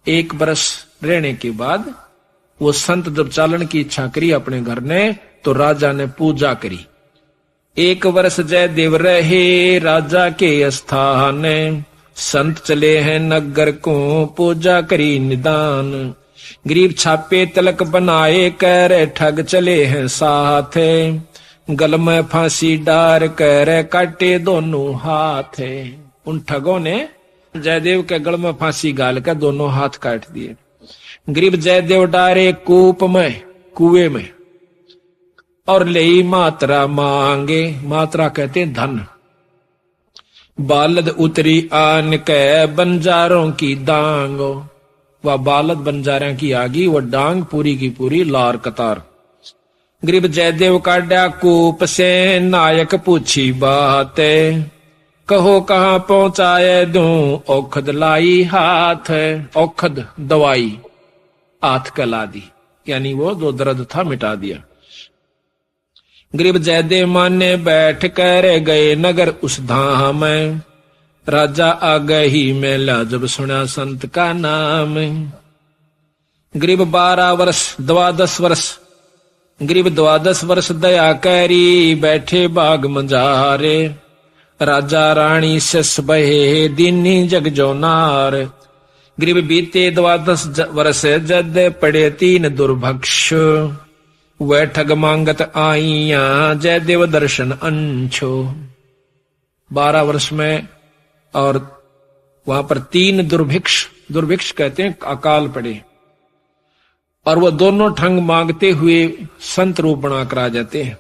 A: 1 वर्ष रहने के बाद वो संत जब चालन की इच्छा करी अपने घर ने, तो राजा ने पूजा करी। 1 वर्ष जयदेव रहे राजा के स्थान, संत चले हैं नगर को पूजा करी निदान। गरीब छापे तलक बनाए कर ठग चले हैं साथ, गल में फांसी डार कर काटे दोनों हाथ। उन ठगों ने जयदेव के गल में फांसी गाल कर दोनों हाथ काट दिए। गरीब जयदेव डारे कूप में, कुएं में, और ले मात्रा मांगे। मात्रा कहते हैं धन। बालद उतरी आन के बंजारों की दांगो, वह बालद बंजारों की आगी, वह डांग पूरी की पूरी लार कतार। गरीब जयदेव काटा कूप से नायक पूछी बात, कहो कहां पहुंचाए दूं औखद लाई हाथ। औखद दवाई हाथ कला दी, यानी वो जो दर्द था मिटा दिया। गरीब जयदेव माने बैठ कर गए नगर उस धाम, राजा आ गई मेला जब सुना संत का नाम। गरीब 12 वर्ष 12 वर्ष, गरीब 12 वर्ष दया करी बैठे बाग मंजारे, राजा रानी सस बहे दीनी जग जो नार। गरीब बीते 12 वर्ष जद पड़े 3 दुर्भक्ष, वह ठग मांगत आईया जयदेव दर्शन अंछो। 12 वर्ष में और वहां पर 3 दुर्भिक्ष कहते हैं अकाल पड़े, और वो दोनों ठग मांगते हुए संत रूप बनाकर आ जाते हैं।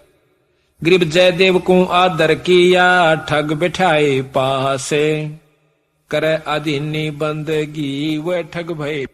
A: गरीब जयदेव को आदर किया ठग बिठाए पासे, करे अधीनी बंदगी वह ठग भय